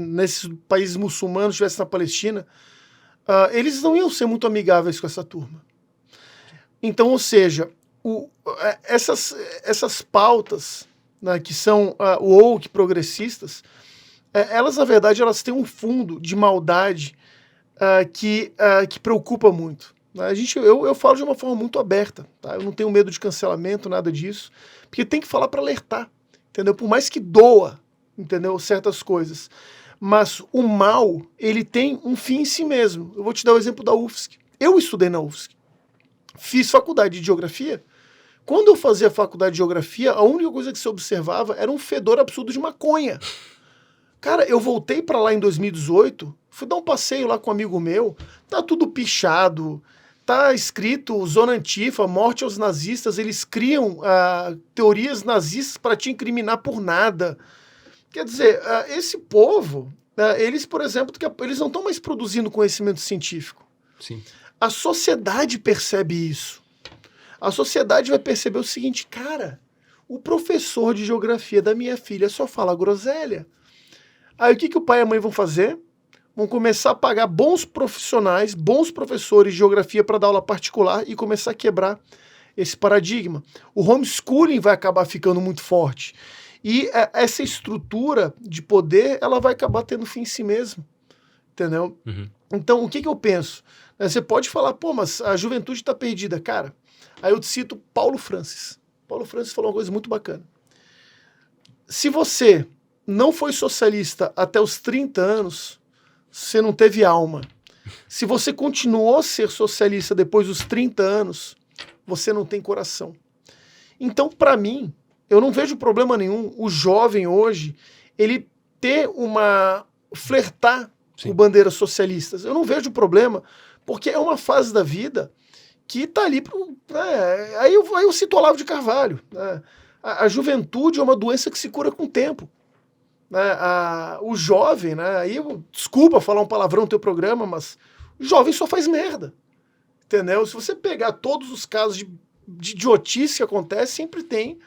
muçulmanos, estivessem na Palestina, eles não iam ser muito amigáveis com essa turma. Então, ou seja, essas pautas, né, que são woke, progressistas, elas, na verdade, elas têm um fundo de maldade que preocupa muito. Eu falo de uma forma muito aberta, tá? Eu não tenho medo de cancelamento, nada disso, porque tem que falar para alertar, entendeu? Por mais que doa, entendeu? Certas coisas. Mas o mal, ele tem um fim em si mesmo. Eu vou te dar o exemplo da UFSC. Eu estudei na UFSC. Fiz faculdade de geografia. Quando eu fazia faculdade de geografia, a única coisa que se observava era um fedor absurdo de maconha. Cara, eu voltei pra lá em 2018, fui dar um passeio lá com um amigo meu, tá tudo pichado, tá escrito Zona Antifa, morte aos nazistas, eles criam teorias nazistas para te incriminar por nada. Quer dizer, esse povo, eles, por exemplo, eles não estão mais produzindo conhecimento científico. Sim. A sociedade percebe isso. A sociedade vai perceber o seguinte, cara, o professor de geografia da minha filha só fala groselha. Aí o que o pai e a mãe vão fazer? Vão começar a pagar bons profissionais, bons professores de geografia para dar aula particular e começar a quebrar esse paradigma. O homeschooling vai acabar ficando muito forte. E essa estrutura de poder, ela vai acabar tendo fim em si mesmo. Entendeu? Uhum. Então, o que eu penso? Você pode falar, pô, mas a juventude está perdida. Cara, aí eu te cito Paulo Francis. Paulo Francis falou uma coisa muito bacana. Se você não foi socialista até os 30 anos, você não teve alma. Se você continuou a ser socialista depois dos 30 anos, você não tem coração. Então, para mim, eu não vejo problema nenhum o jovem hoje, ele ter flertar Sim. com bandeiras socialistas. Eu não vejo problema, porque é uma fase da vida que tá ali aí eu cito Olavo de Carvalho. Né? A juventude é uma doença que se cura com o tempo. Né? O jovem, né? Aí desculpa falar um palavrão no teu programa, mas o jovem só faz merda. Entendeu? Se você pegar todos os casos de idiotice que acontece, sempre tem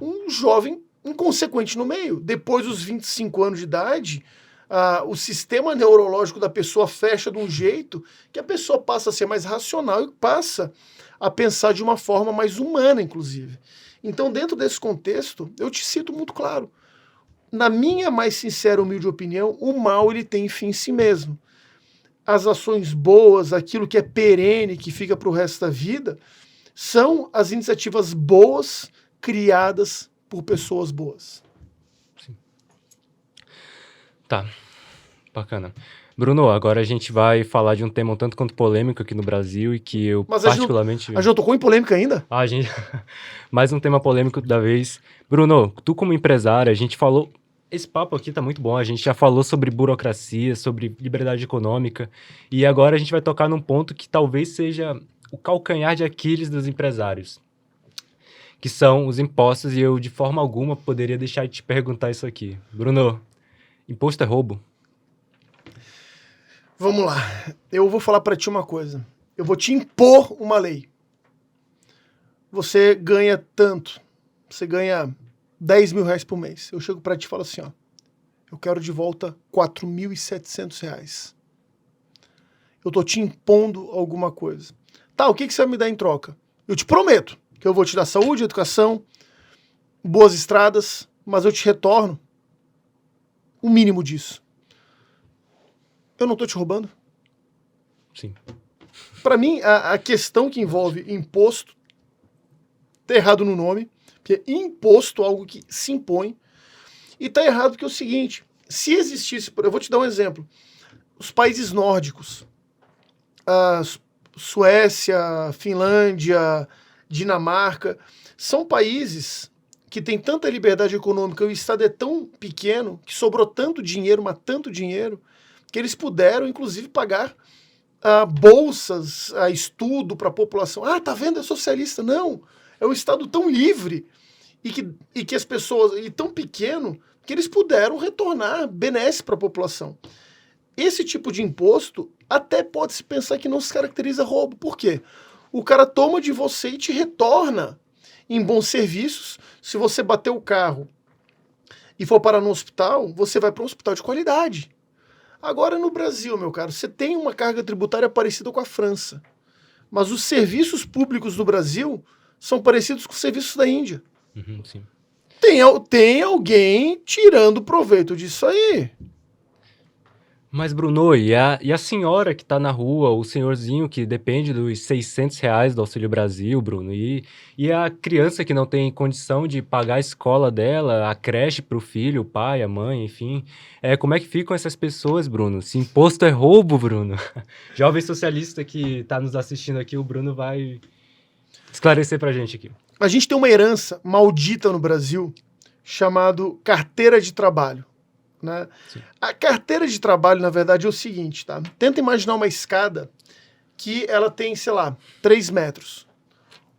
um jovem inconsequente no meio. Depois dos 25 anos de idade, o sistema neurológico da pessoa fecha de um jeito que a pessoa passa a ser mais racional e passa a pensar de uma forma mais humana, inclusive. Então, dentro desse contexto, eu te cito muito claro. Na minha mais sincera, humilde opinião, o mal ele tem fim em si mesmo. As ações boas, aquilo que é perene, que fica para o resto da vida, são as iniciativas boas criadas por pessoas boas. Sim. Tá, bacana. Bruno, agora a gente vai falar de um tema um tanto quanto polêmico aqui no Brasil e que eu particularmente... A gente não tocou em polêmica ainda? gente... Mais um tema polêmico da vez. Bruno, tu como empresário, a gente falou... Esse papo aqui tá muito bom, a gente já falou sobre burocracia, sobre liberdade econômica, e agora a gente vai tocar num ponto que talvez seja o calcanhar de Aquiles dos empresários, que são os impostos, e eu, de forma alguma, poderia deixar de te perguntar isso aqui. Bruno, imposto é roubo? Vamos lá. Eu vou falar para ti uma coisa. Eu vou te impor uma lei. Você ganha tanto. Você ganha 10 mil reais por mês. Eu chego para ti e falo assim, ó. Eu quero de volta 4.700 reais. Eu tô te impondo alguma coisa. Tá, o que você vai me dar em troca? Eu te prometo que eu vou te dar saúde, educação, boas estradas, mas eu te retorno o mínimo disso. Eu não tô te roubando? Sim. Para mim, a questão que envolve imposto tá errado no nome, porque imposto é algo que se impõe, e tá errado porque é o seguinte, se existisse, eu vou te dar um exemplo, os países nórdicos, a Suécia, Finlândia, Dinamarca, são países que têm tanta liberdade econômica, o Estado é tão pequeno, que sobrou tanto dinheiro, mas tanto dinheiro, que eles puderam, inclusive, pagar bolsas, estudo para a população. Ah, tá vendo? É socialista. Não, é um Estado tão livre e que as pessoas, e tão pequeno, que eles puderam retornar benesse para a população. Esse tipo de imposto até pode-se pensar que não se caracteriza roubo. Por quê? O cara toma de você e te retorna em bons serviços. Se você bater o carro e for parar no hospital, você vai para um hospital de qualidade. Agora, no Brasil, meu caro, você tem uma carga tributária parecida com a França. Mas os serviços públicos do Brasil são parecidos com os serviços da Índia. Uhum, sim. Tem alguém tirando proveito disso aí. Mas, Bruno, e a senhora que tá na rua, o senhorzinho que depende dos 600 reais do Auxílio Brasil, Bruno, e a criança que não tem condição de pagar a escola dela, a creche pro filho, o pai, a mãe, enfim. Como é que ficam essas pessoas, Bruno? Se imposto é roubo, Bruno? Jovem socialista que tá nos assistindo aqui, o Bruno vai esclarecer pra gente aqui. A gente tem uma herança maldita no Brasil chamado carteira de trabalho. Né? A carteira de trabalho, na verdade, é o seguinte, tá? Tenta imaginar uma escada que ela tem, sei lá, 3 metros.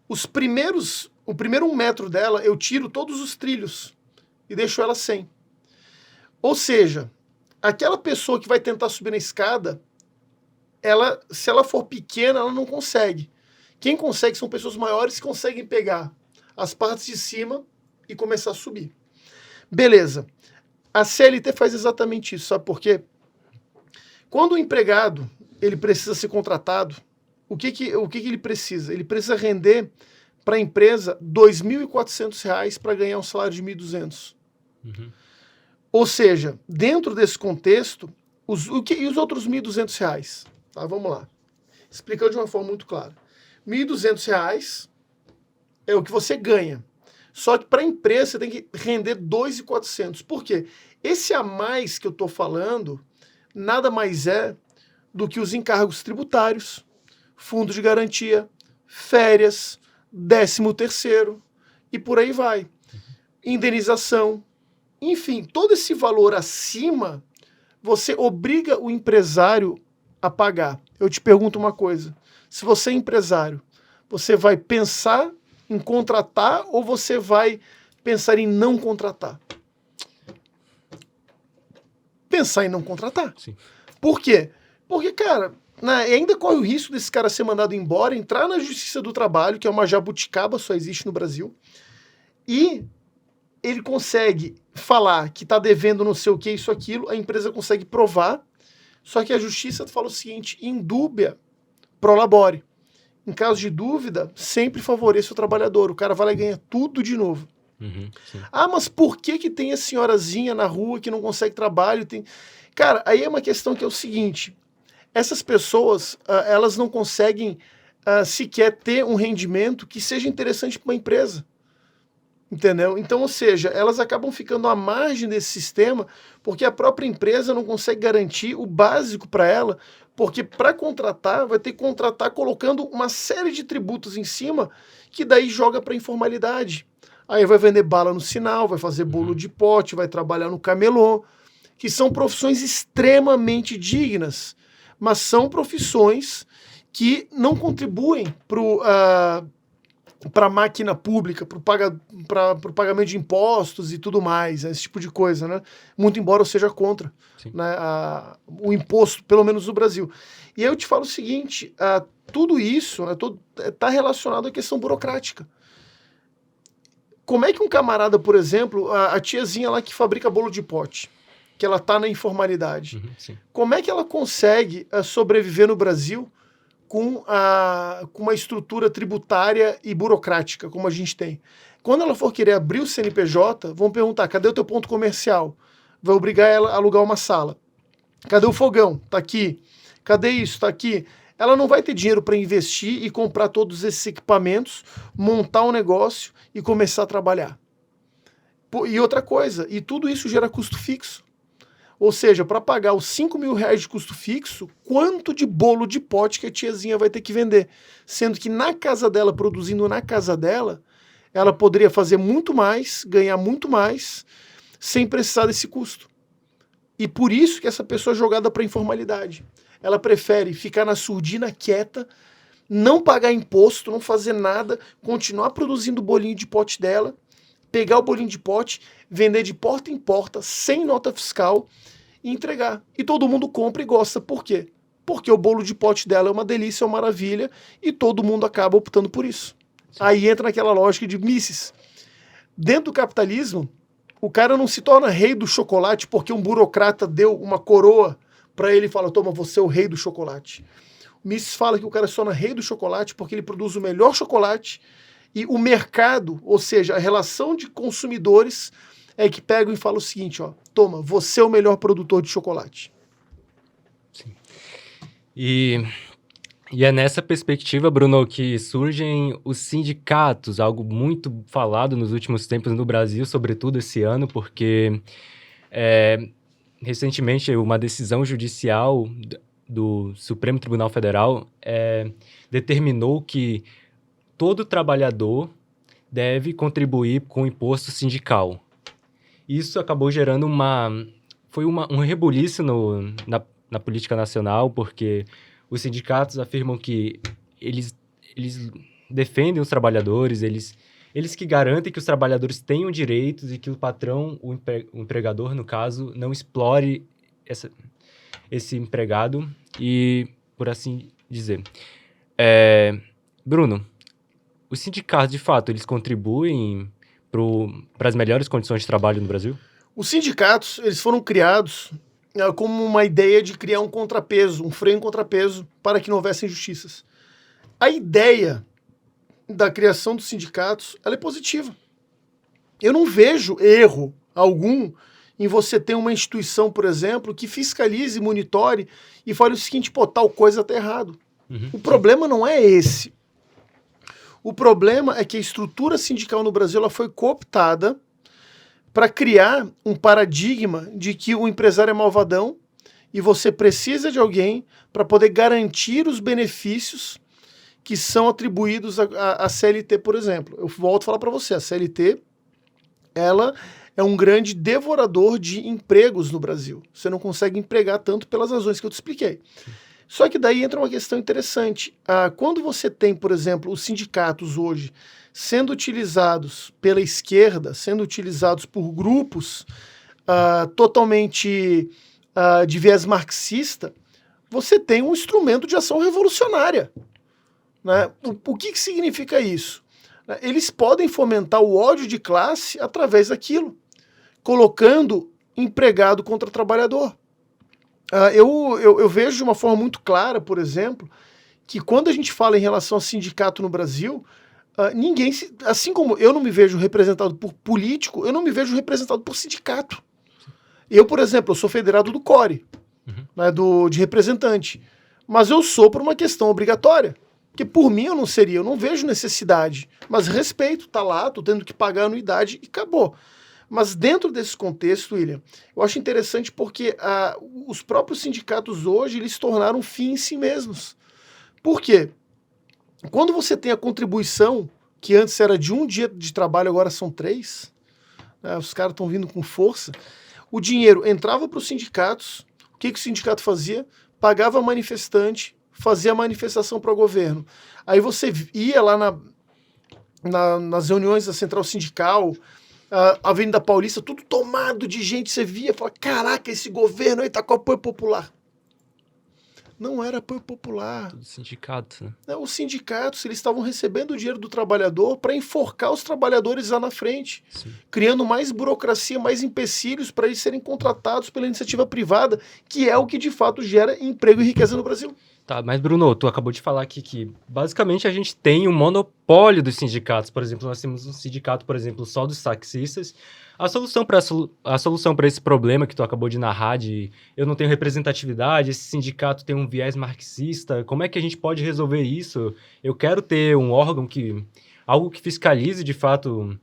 O primeiro 1 metro dela, eu tiro todos os trilhos e deixo ela sem. Ou seja, aquela pessoa que vai tentar subir na escada, se ela for pequena, ela não consegue. Quem consegue são pessoas maiores que conseguem pegar as partes de cima e começar a subir. Beleza. A CLT faz exatamente isso, sabe por quê? Quando o empregado ele precisa ser contratado, o que ele precisa? Ele precisa render para a empresa R$ 2.400 para ganhar um salário de R$ 1.200. Uhum. Ou seja, dentro desse contexto, e os outros R$ 1.200? Tá, vamos lá. Explicando de uma forma muito clara. R$ 1.200 é o que você ganha. Só que para a empresa você tem que render 2.400. Por quê? Esse a mais que eu estou falando nada mais é do que os encargos tributários, fundo de garantia, férias, 13º e por aí vai. Indenização. Enfim, todo esse valor acima, você obriga o empresário a pagar. Eu te pergunto uma coisa. Se você é empresário, você vai pensar em contratar ou você vai pensar em não contratar? Pensar em não contratar. Sim. Por quê? Porque, cara, ainda corre o risco desse cara ser mandado embora, entrar na Justiça do Trabalho, que é uma jabuticaba, só existe no Brasil, e ele consegue falar que tá devendo não sei o que, isso, aquilo, a empresa consegue provar, só que a Justiça fala o seguinte, in dúbia, pro labore. Em caso de dúvida, sempre favoreça o trabalhador. O cara vai lá e ganha tudo de novo. Uhum, ah, mas por que tem a senhorazinha na rua que não consegue trabalho? Cara, aí é uma questão que é o seguinte. Essas pessoas, elas não conseguem sequer ter um rendimento que seja interessante para uma empresa. Entendeu? Então, ou seja, elas acabam ficando à margem desse sistema porque a própria empresa não consegue garantir o básico para ela, porque para contratar, vai ter que contratar colocando uma série de tributos em cima que daí joga para informalidade. Aí vai vender bala no sinal, vai fazer bolo de pote, vai trabalhar no camelô, que são profissões extremamente dignas, mas são profissões que não contribuem para para a máquina pública, para o pagamento de impostos e tudo mais, esse tipo de coisa, né? Muito embora eu seja contra, né, o imposto, pelo menos no Brasil. E aí eu te falo o seguinte, tudo isso, né, tá relacionado à questão burocrática. Como é que um camarada, por exemplo, a tiazinha lá que fabrica bolo de pote, que ela tá na informalidade, como é que ela consegue sobreviver no Brasil com uma estrutura tributária e burocrática, como a gente tem? Quando ela for querer abrir o CNPJ, vão perguntar, cadê o teu ponto comercial? Vai obrigar ela a alugar uma sala. Cadê o fogão? Tá aqui. Cadê isso? Tá aqui. Ela não vai ter dinheiro para investir e comprar todos esses equipamentos, montar um negócio e começar a trabalhar. E outra coisa, e tudo isso gera custo fixo. Ou seja, para pagar os 5 mil reais de custo fixo, quanto de bolo de pote que a tiazinha vai ter que vender? Sendo que na casa dela, produzindo na casa dela, ela poderia fazer muito mais, ganhar muito mais, sem precisar desse custo. E por isso que essa pessoa é jogada para a informalidade. Ela prefere ficar na surdina quieta, não pagar imposto, não fazer nada, continuar produzindo o bolinho de pote dela, pegar o bolinho de pote, vender de porta em porta, sem nota fiscal, e entregar. E todo mundo compra e gosta. Por quê? Porque o bolo de pote dela é uma delícia, é uma maravilha, e todo mundo acaba optando por isso. Sim. Aí entra naquela lógica de Mises. Dentro do capitalismo, o cara não se torna rei do chocolate porque um burocrata deu uma coroa para ele e fala, toma, você é o rei do chocolate. O Mises fala que o cara se torna rei do chocolate porque ele produz o melhor chocolate e o mercado, ou seja, a relação de consumidores é que pegam e falam o seguinte, ó, toma, você é o melhor produtor de chocolate. Sim. E é nessa perspectiva, Bruno, que surgem os sindicatos, algo muito falado nos últimos tempos no Brasil, sobretudo esse ano, porque recentemente uma decisão judicial do Supremo Tribunal Federal determinou que todo trabalhador deve contribuir com o imposto sindical. Isso acabou gerando um rebuliço na política nacional, porque os sindicatos afirmam que eles defendem os trabalhadores, eles que garantem que os trabalhadores tenham direitos e que o patrão, o empregador, no caso, não explore esse empregado e, por assim dizer. Bruno, os sindicatos, de fato, eles contribuem para as melhores condições de trabalho no Brasil? Os sindicatos, eles foram criados como uma ideia de criar um contrapeso, um freio em contrapeso para que não houvesse injustiças. A ideia da criação dos sindicatos, ela é positiva. Eu não vejo erro algum em você ter uma instituição, por exemplo, que fiscalize, monitore e fale o seguinte, pô, tal coisa está errado. O problema não é esse. O problema é que a estrutura sindical no Brasil ela foi cooptada para criar um paradigma de que o empresário é malvadão e você precisa de alguém para poder garantir os benefícios que são atribuídos à CLT, por exemplo. Eu volto a falar para você, a CLT ela é um grande devorador de empregos no Brasil. Você não consegue empregar tanto pelas razões que eu te expliquei. Só que daí entra uma questão interessante. Quando você tem, por exemplo, os sindicatos hoje sendo utilizados pela esquerda, sendo utilizados por grupos totalmente de viés marxista, você tem um instrumento de ação revolucionária. Né? O que significa isso? Eles podem fomentar o ódio de classe através daquilo, colocando empregado contra trabalhador. Eu vejo de uma forma muito clara, por exemplo, que quando a gente fala em relação ao sindicato no Brasil, ninguém, assim como eu não me vejo representado por político, eu não me vejo representado por sindicato. Eu, por exemplo, eu sou federado do CORE, né, de representante, mas eu sou por uma questão obrigatória, porque por mim eu não seria, eu não vejo necessidade, mas respeito, tá lá, tô tendo que pagar a anuidade e acabou. Mas dentro desse contexto, William, eu acho interessante porque os próprios sindicatos hoje eles se tornaram um fim em si mesmos. Por quê? Quando você tem a contribuição, que antes era de 1 dia de trabalho, agora são 3, né, os caras estão vindo com força, o dinheiro entrava para os sindicatos, o que o sindicato fazia? Pagava manifestante, fazia manifestação para o governo. Aí você ia lá nas reuniões da Central Sindical, a Avenida Paulista, tudo tomado de gente, você via, fala, caraca, esse governo aí tá com apoio popular. Não era apoio popular. Tudo sindicato, né? Os sindicatos, eles estavam recebendo o dinheiro do trabalhador para enforcar os trabalhadores lá na frente, Sim. criando mais burocracia, mais empecilhos para eles serem contratados pela iniciativa privada, que é o que de fato gera emprego e riqueza no Brasil. Tá, mas Bruno, tu acabou de falar aqui que basicamente a gente tem um monopólio dos sindicatos. Por exemplo, nós temos um sindicato, por exemplo, só dos taxistas. A solução para esse problema que tu acabou de narrar, de eu não tenho representatividade, esse sindicato tem um viés marxista, como é que a gente pode resolver isso? Eu quero ter um órgão algo que fiscalize de fato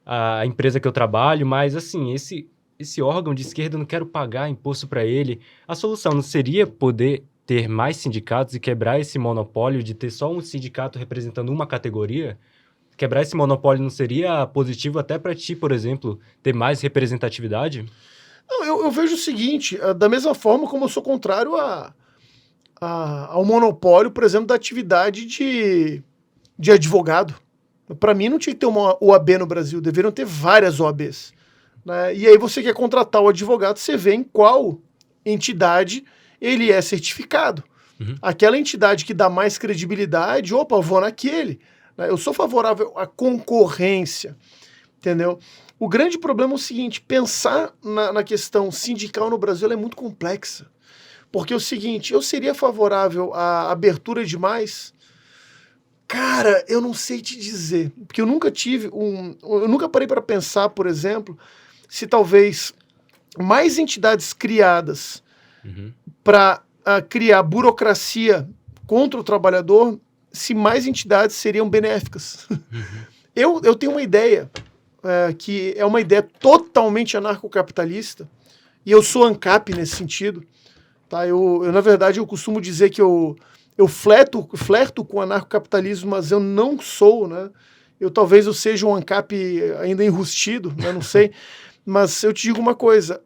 a empresa que eu trabalho, mas assim, esse órgão de esquerda eu não quero pagar imposto para ele. A solução não seria poder ter mais sindicatos e quebrar esse monopólio de ter só um sindicato representando uma categoria? Quebrar esse monopólio não seria positivo até para ti, por exemplo, ter mais representatividade? Não, eu vejo o seguinte, da mesma forma como eu sou contrário ao monopólio, por exemplo, da atividade de advogado. Para mim não tinha que ter uma OAB no Brasil, deveriam ter várias OABs. Né? E aí você quer contratar o advogado, você vê em qual entidade ele é certificado. Uhum. Aquela entidade que dá mais credibilidade, opa, eu vou naquele. Eu sou favorável à concorrência, entendeu? O grande problema é o seguinte, pensar na questão sindical no Brasil ela é muito complexa. Porque é o seguinte, eu seria favorável à abertura de mais? Cara, eu não sei te dizer. Porque eu nunca eu nunca parei para pensar, por exemplo, se talvez mais entidades criadas para criar burocracia contra o trabalhador, se mais entidades seriam benéficas. Eu tenho uma ideia, que é uma ideia totalmente anarcocapitalista, e eu sou ANCAP nesse sentido. Tá? Na verdade, eu costumo dizer que eu flerto com o anarcocapitalismo, mas eu não sou, né? Talvez eu seja um ANCAP ainda enrustido, né? Não sei. Mas eu te digo uma coisa,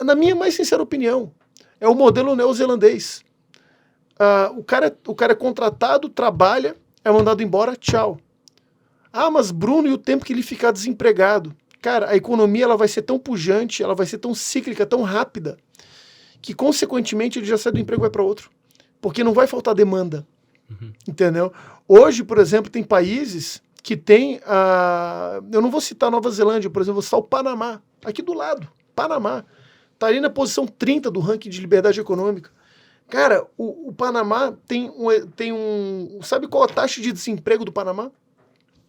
na minha mais sincera opinião, é o modelo neozelandês. O cara é contratado, trabalha, é mandado embora, tchau. Ah, mas Bruno, e o tempo que ele ficar desempregado? Cara, a economia ela vai ser tão pujante, ela vai ser tão cíclica, tão rápida, que consequentemente ele já sai do emprego e vai para outro. Porque não vai faltar demanda. Entendeu? Hoje, por exemplo, tem países que tem... eu não vou citar a Nova Zelândia, por exemplo, vou citar o Panamá, aqui do lado. Panamá. Está ali na posição 30 do ranking de liberdade econômica. Cara, o Panamá tem um... Sabe qual a taxa de desemprego do Panamá?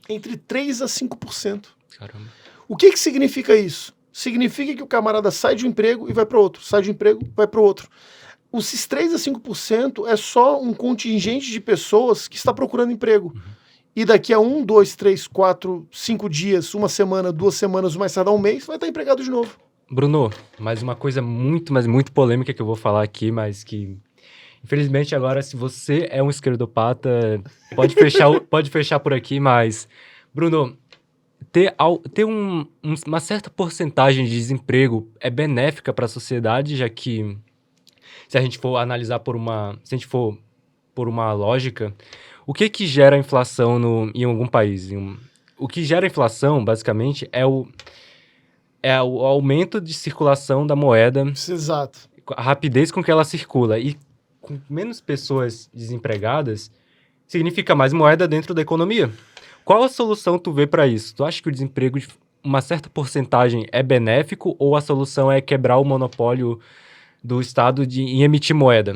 Entre 3% a 5%. Caramba. O que significa isso? Significa que o camarada sai de um emprego e vai para outro. Sai de um emprego, vai para outro. Esses 3% a 5% é só um contingente de pessoas que está procurando emprego. E daqui a 1, 2, 3, 4, 5 dias, uma semana, 2 semanas, mais tarde um mês, vai estar empregado de novo. Bruno, mais uma coisa muito, mas muito polêmica que eu vou falar aqui, mas que, infelizmente, agora, se você é um esquerdopata, pode fechar por aqui, mas, Bruno, ter uma certa porcentagem de desemprego é benéfica para a sociedade, já que, se a gente for analisar por uma lógica, o que gera inflação em algum país? O que gera inflação, basicamente, é o aumento de circulação da moeda. Exato. A rapidez com que ela circula. E com menos pessoas desempregadas, significa mais moeda dentro da economia. Qual a solução tu vê para isso? Tu acha que o desemprego de uma certa porcentagem é benéfico ou a solução é quebrar o monopólio do Estado em emitir moeda?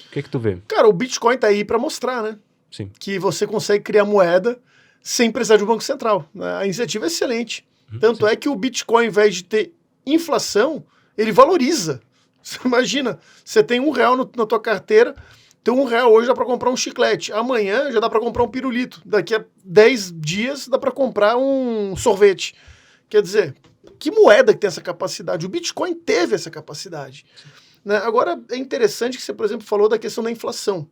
O que tu vê? Cara, o Bitcoin tá aí para mostrar, né? Sim. Que você consegue criar moeda sem precisar de um banco central. A iniciativa é excelente. Tanto é que o Bitcoin, ao invés de ter inflação, ele valoriza. Você imagina, você tem R$1 na tua carteira, tem R$1 hoje dá para comprar um chiclete, amanhã já dá para comprar um pirulito, daqui a 10 dias dá para comprar um sorvete. Quer dizer, que moeda que tem essa capacidade? O Bitcoin teve essa capacidade. Né? Agora, é interessante que você, por exemplo, falou da questão da inflação.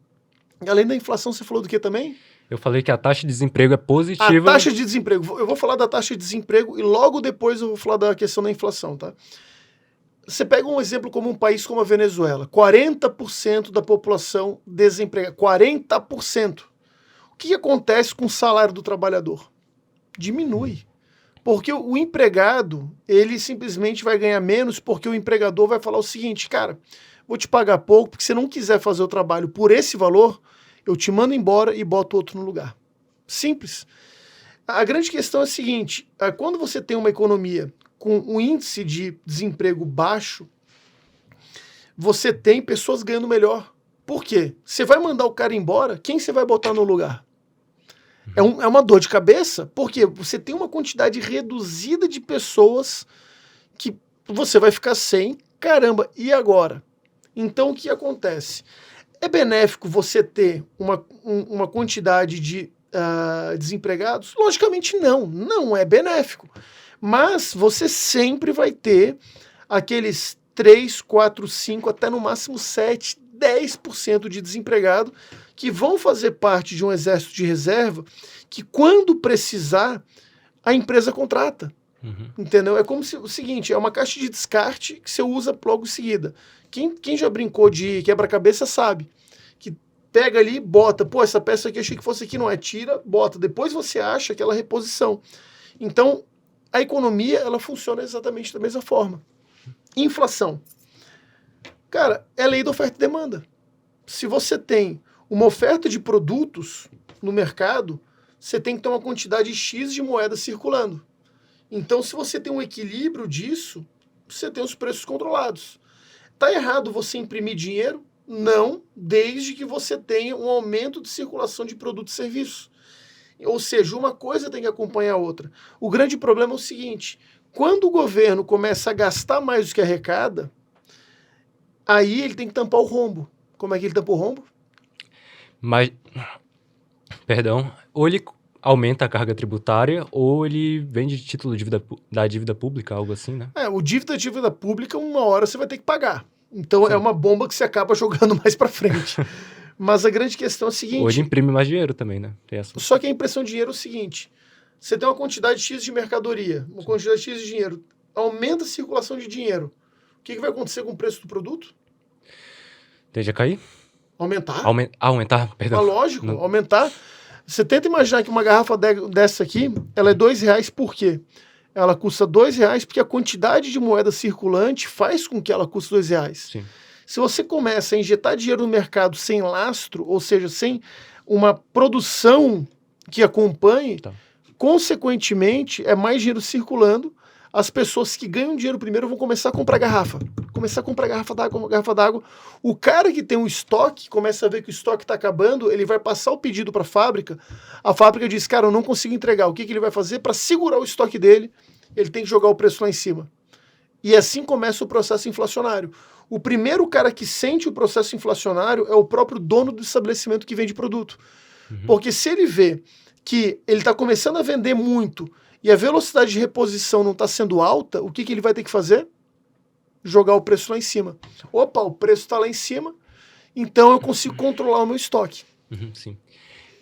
Além da inflação, você falou do que também? Eu falei que a taxa de desemprego é positiva. A taxa de desemprego. Eu vou falar da taxa de desemprego e logo depois eu vou falar da questão da inflação, tá? Você pega um exemplo como um país como a Venezuela. 40% da população desempregada. 40%. O que acontece com o salário do trabalhador? Diminui. Porque o empregado, ele simplesmente vai ganhar menos porque o empregador vai falar o seguinte, cara, vou te pagar pouco, porque se você não quiser fazer o trabalho por esse valor, eu te mando embora e boto outro no lugar. Simples. A grande questão é a seguinte, quando você tem uma economia com um índice de desemprego baixo, você tem pessoas ganhando melhor. Por quê? Você vai mandar o cara embora, quem você vai botar no lugar? É uma dor de cabeça, porque você tem uma quantidade reduzida de pessoas que você vai ficar sem. Caramba, e agora? Então, o que acontece? É benéfico você ter uma quantidade de desempregados? Logicamente não, não é benéfico. Mas você sempre vai ter aqueles 3, 4, 5, até no máximo 7, 10% de desempregado que vão fazer parte de um exército de reserva que, quando precisar, a empresa contrata. Entendeu? É como se o seguinte, é uma caixa de descarte que você usa logo em seguida. Quem já brincou de quebra-cabeça sabe que pega ali, bota, pô, essa peça aqui eu achei que fosse aqui, não é, tira, bota, depois você acha aquela reposição. Então, a economia, ela funciona exatamente da mesma forma. Inflação. Cara, é lei da oferta e demanda. Se você tem uma oferta de produtos no mercado, você tem que ter uma quantidade X de moeda circulando. Então, se você tem um equilíbrio disso, você tem os preços controlados. Tá errado você imprimir dinheiro? Não, desde que você tenha um aumento de circulação de produtos e serviços. Ou seja, uma coisa tem que acompanhar a outra. O grande problema é o seguinte, quando o governo começa a gastar mais do que arrecada, aí ele tem que tampar o rombo. Como é que ele tampa o rombo? Mas, perdão, ou ele aumenta a carga tributária ou ele vende título da dívida pública, algo assim, né? O dívida pública, uma hora você vai ter que pagar. Então, é uma bomba que você acaba jogando mais para frente. Mas a grande questão é a seguinte... Ou ele imprime mais dinheiro também, né? Só que a impressão de dinheiro é o seguinte, você tem uma quantidade X de mercadoria, uma quantidade X de dinheiro, aumenta a circulação de dinheiro. O que vai acontecer com o preço do produto? Tende a cair? Aumentar. Aumentar, perdão. Lógico, aumentar. Você tenta imaginar que uma garrafa dessa aqui, ela é R$2 por quê? Ela custa R$2 porque a quantidade de moeda circulante faz com que ela custe R$2. Sim. Se você começa a injetar dinheiro no mercado sem lastro, ou seja, sem uma produção que acompanhe, consequentemente, é mais dinheiro circulando, as pessoas que ganham dinheiro primeiro vão começar a comprar garrafa. Começar a comprar garrafa d'água. O cara que tem um estoque, começa a ver que o estoque está acabando, ele vai passar o pedido para a fábrica diz, cara, eu não consigo entregar. O que ele vai fazer? Para segurar o estoque dele, ele tem que jogar o preço lá em cima. E assim começa o processo inflacionário. O primeiro cara que sente o processo inflacionário é o próprio dono do estabelecimento que vende produto. Porque se ele vê que ele está começando a vender muito e a velocidade de reposição não está sendo alta, o que ele vai ter que fazer? Jogar o preço lá em cima. Opa, o preço está lá em cima, então eu consigo controlar o meu estoque. Sim.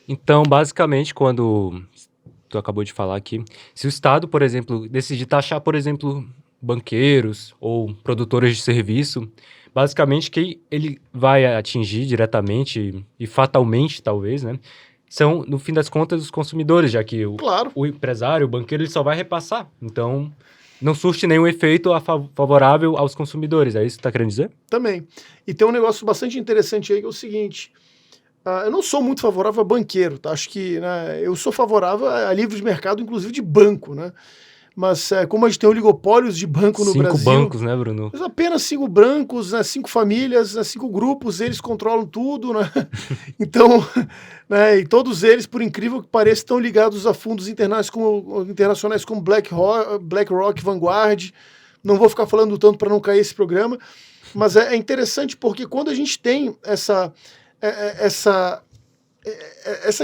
Então, basicamente, quando tu acabou de falar aqui, se o Estado, por exemplo, decidir taxar, por exemplo, banqueiros ou produtores de serviço, basicamente quem ele vai atingir diretamente e fatalmente, talvez, né? São, no fim das contas, os consumidores, já que o empresário, o banqueiro, ele só vai repassar. Então, não surte nenhum efeito favorável aos consumidores. É isso que você está querendo dizer? Também. E tem um negócio bastante interessante aí, que é o seguinte. Eu não sou muito favorável a banqueiro, tá? Acho que eu sou favorável a livre de mercado, inclusive de banco, né? Mas como a gente tem oligopólios de banco no Brasil... 5 bancos, né, Bruno? Mas apenas 5 bancos, 5 famílias, 5 grupos, eles controlam tudo, né? Então, né, e todos eles, por incrível que pareça, estão ligados a fundos internacionais como BlackRock, Vanguard. Não vou ficar falando tanto para não cair esse programa, mas é interessante porque quando a gente tem essa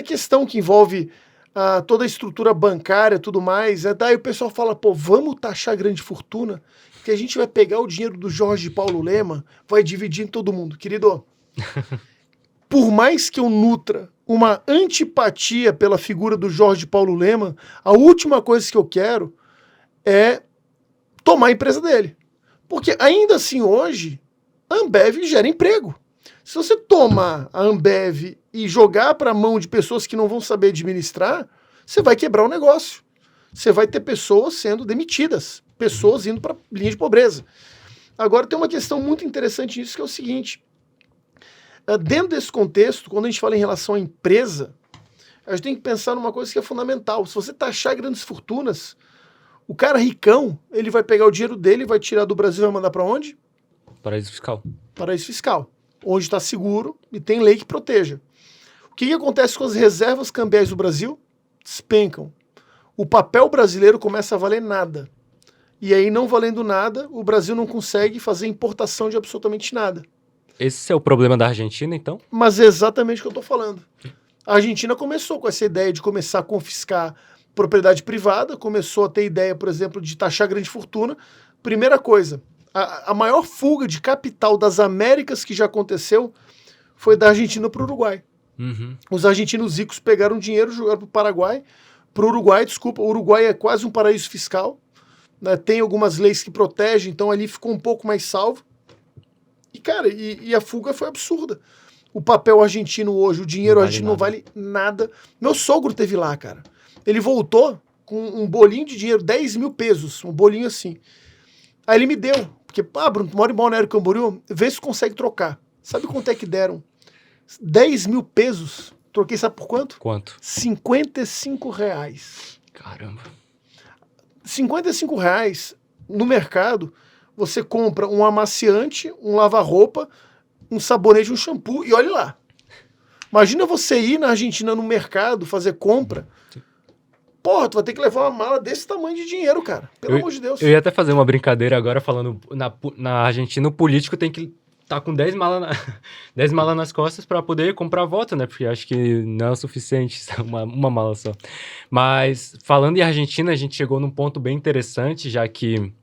questão que envolve toda a estrutura bancária e tudo mais, daí o pessoal fala, pô, vamos taxar a grande fortuna, que a gente vai pegar o dinheiro do Jorge Paulo Lema, vai dividir em todo mundo. Querido, por mais que eu nutra uma antipatia pela figura do Jorge Paulo Lema, a última coisa que eu quero é tomar a empresa dele. Porque ainda assim hoje, a Ambev gera emprego. Se você tomar a Ambev e jogar para a mão de pessoas que não vão saber administrar, você vai quebrar o negócio. você vai ter pessoas sendo demitidas, pessoas indo para linha de pobreza. Agora tem uma questão muito interessante nisso, que é o seguinte, dentro desse contexto, quando a gente fala em relação à empresa, a gente tem que pensar numa coisa que é fundamental. Se você taxar grandes fortunas, o cara ricão, ele vai pegar o dinheiro dele, vai tirar do Brasil e vai mandar para onde? Paraíso fiscal. Paraíso fiscal, onde está seguro e tem lei que proteja. O que acontece com as reservas cambiais do Brasil? Despencam. O papel brasileiro começa a valer nada. E aí, não valendo nada, o Brasil não consegue fazer importação de absolutamente nada. Esse é o problema da Argentina, então? Mas é exatamente o que eu estou falando. A Argentina começou com essa ideia de começar a confiscar propriedade privada, começou a ter ideia, por exemplo, de taxar grande fortuna. Primeira coisa, a maior fuga de capital das Américas que já aconteceu foi da Argentina para o Uruguai. Uhum. Os argentinos ricos pegaram dinheiro, jogaram para o Paraguai, para o Uruguai, desculpa, o Uruguai é quase um paraíso fiscal, né? Tem algumas leis que protegem, então ali ficou um pouco mais salvo. E, cara, e a fuga foi absurda. O papel argentino hoje, o dinheiro argentino não vale nada. Meu sogro teve lá, cara. Ele voltou com um bolinho de dinheiro, 10 mil pesos, um bolinho assim. Aí ele me deu, porque, Bruno, tu mora em Balneário Camboriú, vê se consegue trocar. Sabe quanto é que deram? 10 mil pesos. Troquei, sabe por quanto? Quanto? R$55. Caramba. R$55 no mercado, você compra um amaciante, um lava-roupa, um sabonete, um shampoo e olhe lá. Imagina você ir na Argentina no mercado fazer compra. Porra, tu vai ter que levar uma mala desse tamanho de dinheiro, cara. Pelo amor de Deus. Eu ia até fazer uma brincadeira agora falando na Argentina, o político tem que estar com 10 malas nas costas para poder comprar voto, né? Porque acho que não é o suficiente uma mala só. Mas falando em Argentina, a gente chegou num ponto bem interessante, já que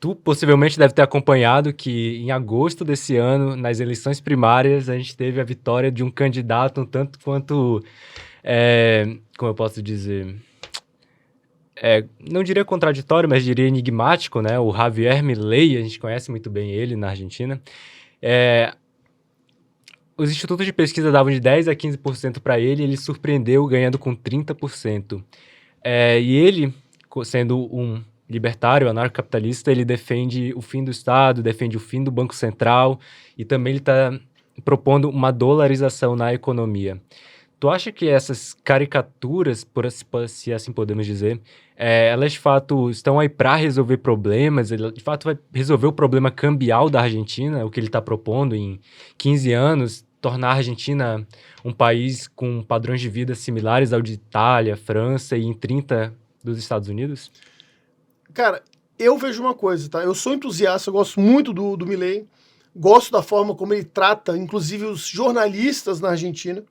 tu possivelmente deve ter acompanhado que em agosto desse ano, nas eleições primárias, a gente teve a vitória de um candidato um tanto quanto, como eu posso dizer, não diria contraditório, mas diria enigmático, né? O Javier Milei, a gente conhece muito bem ele na Argentina. Os institutos de pesquisa davam de 10% a 15% para ele, ele surpreendeu ganhando com 30%. E ele, sendo um libertário, anarcocapitalista, ele defende o fim do Estado, defende o fim do Banco Central e também ele está propondo uma dolarização na economia. Tu acha que essas caricaturas, se assim podemos dizer, elas de fato estão aí para resolver problemas? Ele de fato vai resolver o problema cambial da Argentina, o que ele está propondo em 15 anos, tornar a Argentina um país com padrões de vida similares ao de Itália, França e em 30 dos Estados Unidos? Cara, eu vejo uma coisa, tá? Eu sou entusiasta, eu gosto muito do Milei, gosto da forma como ele trata, inclusive, os jornalistas na Argentina.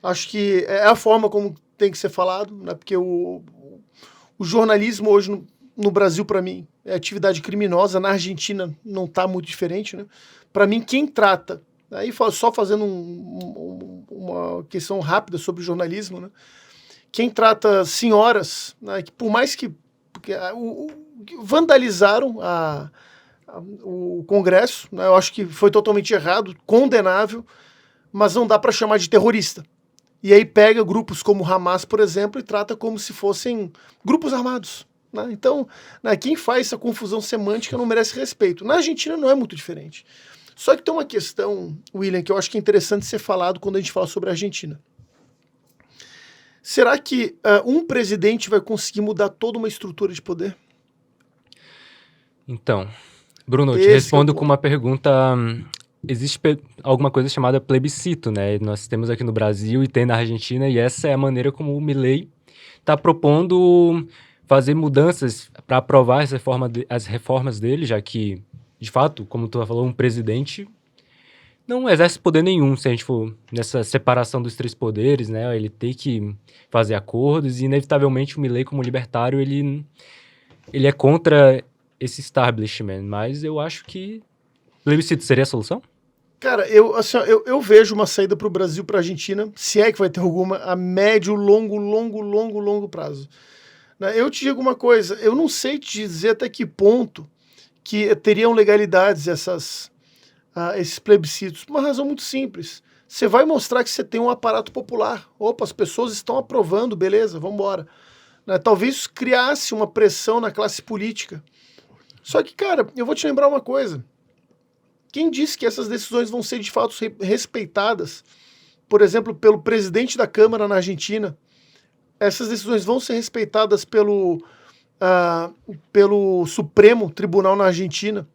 Acho que é a forma como tem que ser falado, né? Porque o jornalismo hoje no Brasil, para mim, é atividade criminosa. Na Argentina não está muito diferente, né? Para mim, quem trata, aí só fazendo uma questão rápida sobre o jornalismo, né? Quem trata senhoras, né? Que por mais que vandalizaram o Congresso, né? Eu acho que foi totalmente errado, condenável, mas não dá para chamar de terrorista. E aí pega grupos como o Hamas, por exemplo, e trata como se fossem grupos armados, né? Então, né, quem faz essa confusão semântica não merece respeito. Na Argentina não é muito diferente. Só que tem uma questão, William, que eu acho que é interessante ser falado quando a gente fala sobre a Argentina. Será que um presidente vai conseguir mudar toda uma estrutura de poder? Então, Bruno, eu te respondo com uma pergunta. Existe alguma coisa chamada plebiscito, né? Nós temos aqui no Brasil e tem na Argentina, e essa é a maneira como o Milei está propondo fazer mudanças para aprovar as reformas dele, já que, de fato, como tu falou, um presidente não exerce poder nenhum se a gente for nessa separação dos três poderes, né? Ele tem que fazer acordos e, inevitavelmente, o Milei, como libertário, ele é contra esse establishment, mas eu acho que plebiscito seria a solução? Cara, eu vejo uma saída para o Brasil, para a Argentina, se é que vai ter alguma, a médio, longo prazo. Eu te digo uma coisa, eu não sei te dizer até que ponto que teriam legalidades esses plebiscitos, por uma razão muito simples. Você vai mostrar que você tem um aparato popular. Opa, as pessoas estão aprovando, beleza, vamos embora. né? Talvez criasse uma pressão na classe política. Só que, cara, eu vou te lembrar uma coisa. Quem disse que essas decisões vão ser de fato respeitadas, por exemplo, pelo presidente da Câmara na Argentina? Essas decisões vão ser respeitadas pelo Supremo Tribunal na Argentina?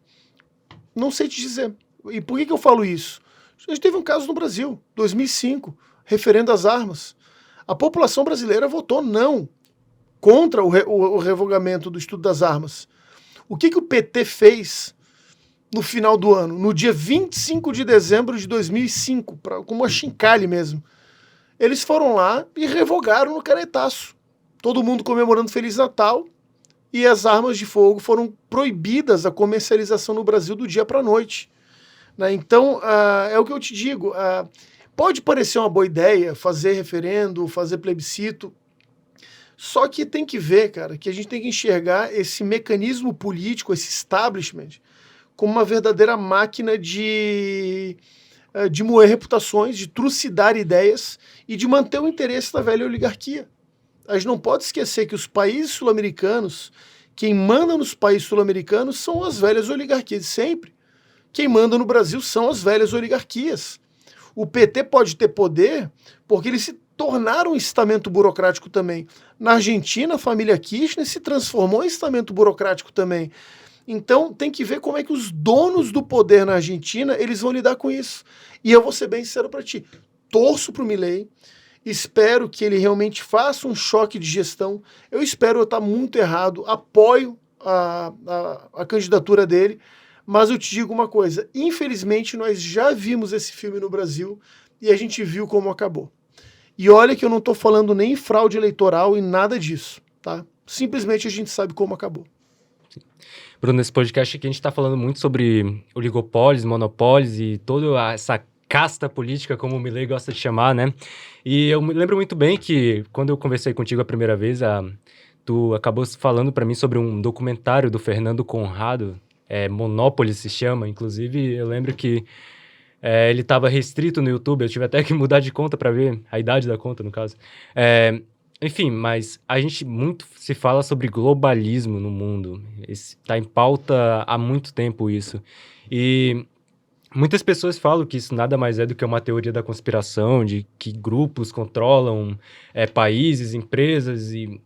Não sei te dizer. E por que eu falo isso? A gente teve um caso no Brasil, 2005, referendo às armas. A população brasileira votou não contra o revogamento do estudo das armas. O que o PT fez no final do ano, no dia 25 de dezembro de 2005, como uma chincalhe mesmo? Eles foram lá e revogaram no canetaço. Todo mundo comemorando Feliz Natal, e as armas de fogo foram proibidas a comercialização no Brasil do dia para a noite. Né? Então, é o que eu te digo. Pode parecer uma boa ideia fazer referendo, fazer plebiscito, só que tem que ver, cara, que a gente tem que enxergar esse mecanismo político, esse establishment, como uma verdadeira máquina de moer reputações, de trucidar ideias e de manter o interesse da velha oligarquia. A gente não pode esquecer que os países sul-americanos, quem manda nos países sul-americanos são as velhas oligarquias de sempre. Quem manda no Brasil são as velhas oligarquias. O PT pode ter poder porque eles se tornaram um estamento burocrático também. Na Argentina, a família Kirchner se transformou em estamento burocrático também. Então, tem que ver como é que os donos do poder na Argentina, eles vão lidar com isso. E eu vou ser bem sincero para ti. Torço pro Milei, espero que ele realmente faça um choque de gestão. Eu espero eu estar muito errado, apoio a candidatura dele, mas eu te digo uma coisa, infelizmente nós já vimos esse filme no Brasil e a gente viu como acabou. E olha que eu não estou falando nem fraude eleitoral e nada disso, tá? Simplesmente a gente sabe como acabou. Bruno, nesse podcast aqui a gente está falando muito sobre oligopólios, monopólios e toda essa casta política, como o Milei gosta de chamar, né? E eu me lembro muito bem que, quando eu conversei contigo a primeira vez, tu acabou falando para mim sobre um documentário do Fernando Conrado, Monopoly se chama, inclusive eu lembro que ele estava restrito no YouTube, eu tive até que mudar de conta para ver, a idade da conta, no caso. Enfim, mas a gente muito se fala sobre globalismo no mundo. Está em pauta há muito tempo isso. E muitas pessoas falam que isso nada mais é do que uma teoria da conspiração, de que grupos controlam países, empresas e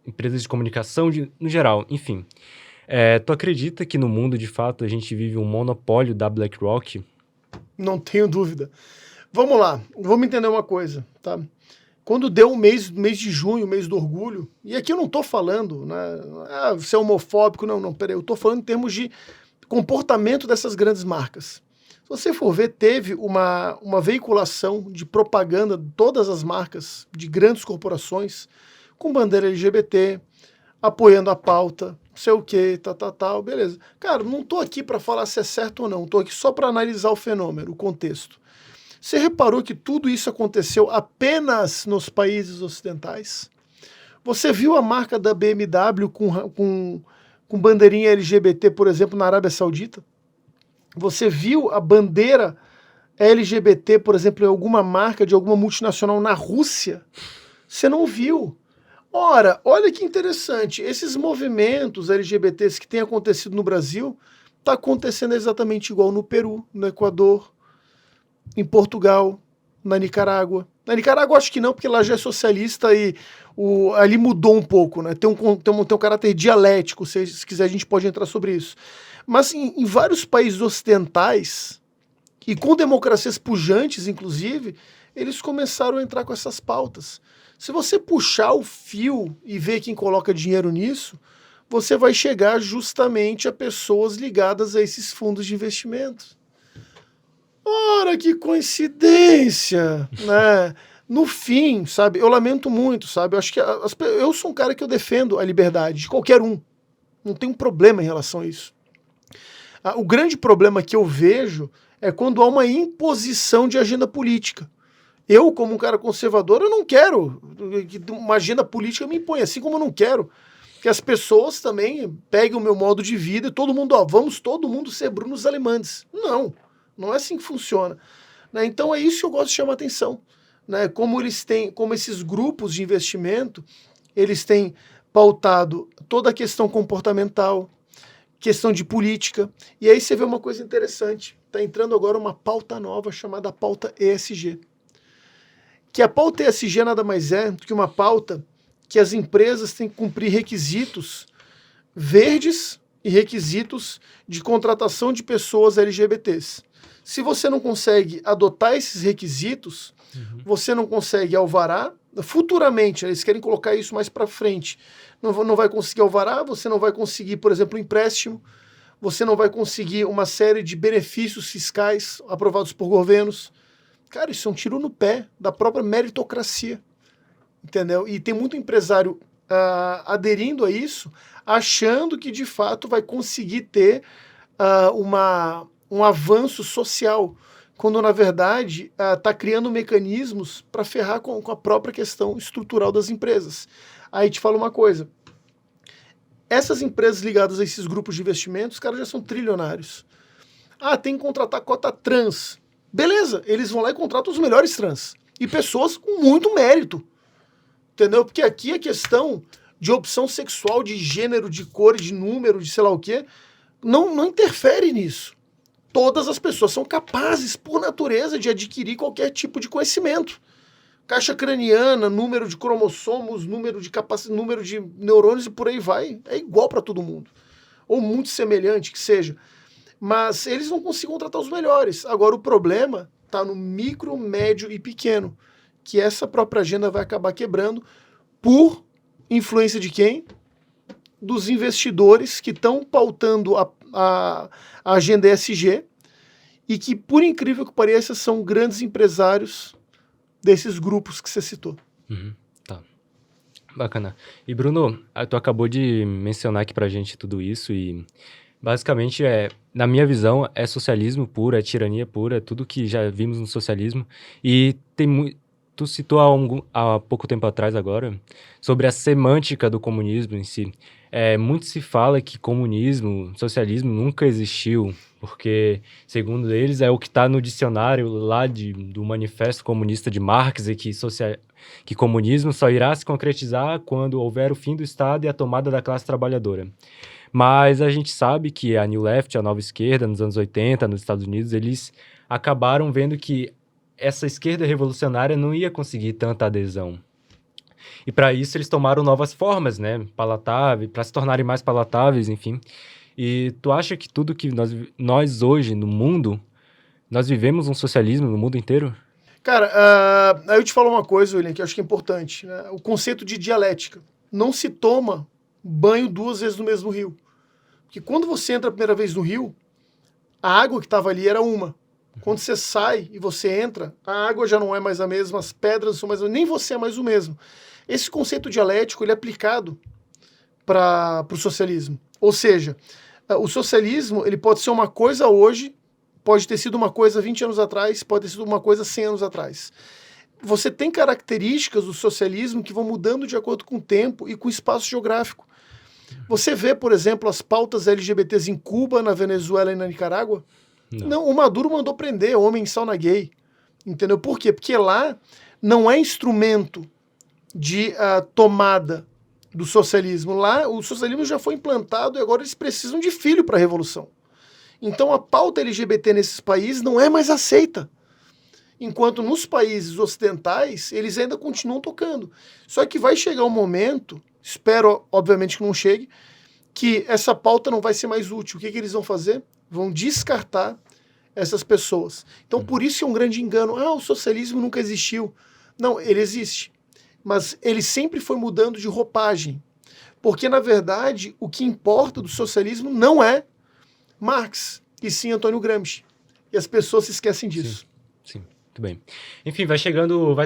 empresas de comunicação no geral, enfim. Tu acredita que no mundo, de fato, a gente vive um monopólio da BlackRock? Não tenho dúvida. Vamos lá, vamos entender uma coisa, tá? Quando deu o mês de junho, o mês do orgulho, e aqui eu não estou falando, né, ser homofóbico, não, peraí, eu estou falando em termos de comportamento dessas grandes marcas. Se você for ver, teve uma veiculação de propaganda de todas as marcas, de grandes corporações, com bandeira LGBT, apoiando a pauta, não sei o que, tal, beleza. Cara, não estou aqui para falar se é certo ou não, estou aqui só para analisar o fenômeno, o contexto. Você reparou que tudo isso aconteceu apenas nos países ocidentais? Você viu a marca da BMW com bandeirinha LGBT, por exemplo, na Arábia Saudita? Você viu a bandeira LGBT, por exemplo, em alguma marca de alguma multinacional na Rússia? Você não viu. Ora, olha que interessante, esses movimentos LGBTs que têm acontecido no Brasil, está acontecendo exatamente igual no Peru, no Equador, em Portugal, na Nicarágua. Na Nicarágua acho que não, porque lá já é socialista e ali mudou um pouco, né? Tem um caráter dialético, se quiser a gente pode entrar sobre isso. Mas em vários países ocidentais, e com democracias pujantes, inclusive, eles começaram a entrar com essas pautas. Se você puxar o fio e ver quem coloca dinheiro nisso, você vai chegar justamente a pessoas ligadas a esses fundos de investimento. Ora, que coincidência, né? No fim, sabe, eu lamento muito, sabe, eu acho que eu sou um cara que eu defendo a liberdade de qualquer um, não tem um problema em relação a isso. O grande problema que eu vejo é quando há uma imposição de agenda política. Eu, como um cara conservador, eu não quero que uma agenda política me imponha, assim como eu não quero que as pessoas também peguem o meu modo de vida e todo mundo, vamos todo mundo ser Brunos Alemandes. Não é assim que funciona. Né? Então é isso que eu gosto de chamar a atenção. Né? Como esses grupos de investimento, eles têm pautado toda a questão comportamental, questão de política. E aí você vê uma coisa interessante. Está entrando agora uma pauta nova chamada pauta ESG. Que a pauta ESG nada mais é do que uma pauta que as empresas têm que cumprir requisitos verdes e requisitos de contratação de pessoas LGBTs. Se você não consegue adotar esses requisitos, você não consegue alvará. Futuramente, eles querem colocar isso mais para frente. Não vai conseguir alvará, você não vai conseguir, por exemplo, um empréstimo, você não vai conseguir uma série de benefícios fiscais aprovados por governos. Cara, isso é um tiro no pé da própria meritocracia, entendeu? E tem muito empresário aderindo a isso, achando que de fato vai conseguir ter um avanço social, quando na verdade está criando mecanismos para ferrar com a própria questão estrutural das empresas. Aí te falo uma coisa, essas empresas ligadas a esses grupos de investimentos, os caras já são trilionários. Tem que contratar cota trans. Beleza, eles vão lá e contratam os melhores trans. E pessoas com muito mérito. Entendeu? Porque aqui a questão de opção sexual, de gênero, de cor, de número, de sei lá o quê, não interfere nisso. Todas as pessoas são capazes, por natureza, de adquirir qualquer tipo de conhecimento. Caixa craniana, número de cromossomos, número de neurônios e por aí vai. É igual para todo mundo. Ou muito semelhante que seja. Mas eles não conseguem contratar os melhores. Agora, o problema está no micro, médio e pequeno, que essa própria agenda vai acabar quebrando por influência de quem? Dos investidores que estão pautando a agenda ESG e que, por incrível que pareça, são grandes empresários desses grupos que você citou. Tá. Bacana. E, Bruno, tu acabou de mencionar aqui pra gente tudo isso e, basicamente, na minha visão, é socialismo puro, é tirania pura, é tudo que já vimos no socialismo. E tu citou há pouco tempo atrás agora sobre a semântica do comunismo em si. Muito se fala que comunismo, socialismo nunca existiu, porque, segundo eles, é o que está no dicionário lá do Manifesto Comunista de Marx, e que comunismo só irá se concretizar quando houver o fim do Estado e a tomada da classe trabalhadora. Mas a gente sabe que a New Left, a nova esquerda, nos anos 80, nos Estados Unidos, eles acabaram vendo que essa esquerda revolucionária não ia conseguir tanta adesão. E para isso eles tomaram novas formas, né, palatáveis, para se tornarem mais palatáveis, enfim. E tu acha que tudo que nós hoje no mundo, nós vivemos um socialismo no mundo inteiro? Cara, aí eu te falo uma coisa, William, que eu acho que é importante, né? O conceito de dialética. Não se toma banho 2 vezes no mesmo rio. Porque quando você entra a primeira vez no rio, a água que estava ali era uma. Quando você sai e você entra, a água já não é mais a mesma, as pedras são mais, nem você é mais o mesmo. Esse conceito dialético ele é aplicado para o socialismo. Ou seja, o socialismo ele pode ser uma coisa hoje, pode ter sido uma coisa 20 anos atrás, pode ter sido uma coisa 100 anos atrás. Você tem características do socialismo que vão mudando de acordo com o tempo e com o espaço geográfico. Você vê, por exemplo, as pautas LGBTs em Cuba, na Venezuela e na Nicarágua? Não, o Maduro mandou prender homem em sauna gay. Entendeu? Por quê? Porque lá não é instrumento de tomada do socialismo. Lá o socialismo já foi implantado e agora eles precisam de filho para a revolução. Então a pauta LGBT nesses países não é mais aceita. Enquanto nos países ocidentais eles ainda continuam tocando. Só que vai chegar um momento, espero obviamente que não chegue, que essa pauta não vai ser mais útil. O que eles vão fazer? Vão descartar essas pessoas. Então, por isso é um grande engano. O socialismo nunca existiu. Não, ele existe. Mas ele sempre foi mudando de roupagem. Porque, na verdade, o que importa do socialismo não é Marx, e sim Antônio Gramsci. E as pessoas se esquecem disso. Sim, muito bem. Enfim, vai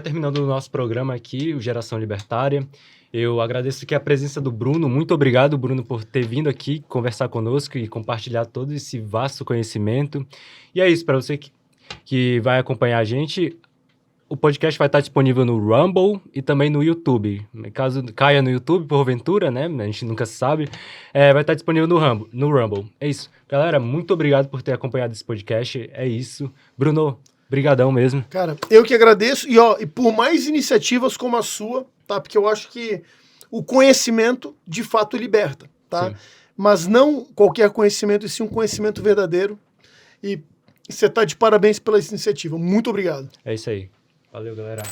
terminando o nosso programa aqui, o Geração Libertária. Eu agradeço aqui a presença do Bruno. Muito obrigado, Bruno, por ter vindo aqui conversar conosco e compartilhar todo esse vasto conhecimento. E é isso, para você que vai acompanhar a gente, o podcast vai estar disponível no Rumble e também no YouTube. Caso caia no YouTube, porventura, né? A gente nunca sabe. Vai estar disponível no Rumble. É isso. Galera, muito obrigado por ter acompanhado esse podcast. É isso. Bruno, brigadão mesmo. Cara, eu que agradeço. E por mais iniciativas como a sua, tá? Porque eu acho que o conhecimento de fato liberta, tá? Sim. Mas não qualquer conhecimento, e sim um conhecimento verdadeiro. E você tá de parabéns pela iniciativa. Muito obrigado. É isso aí. Valeu, galera.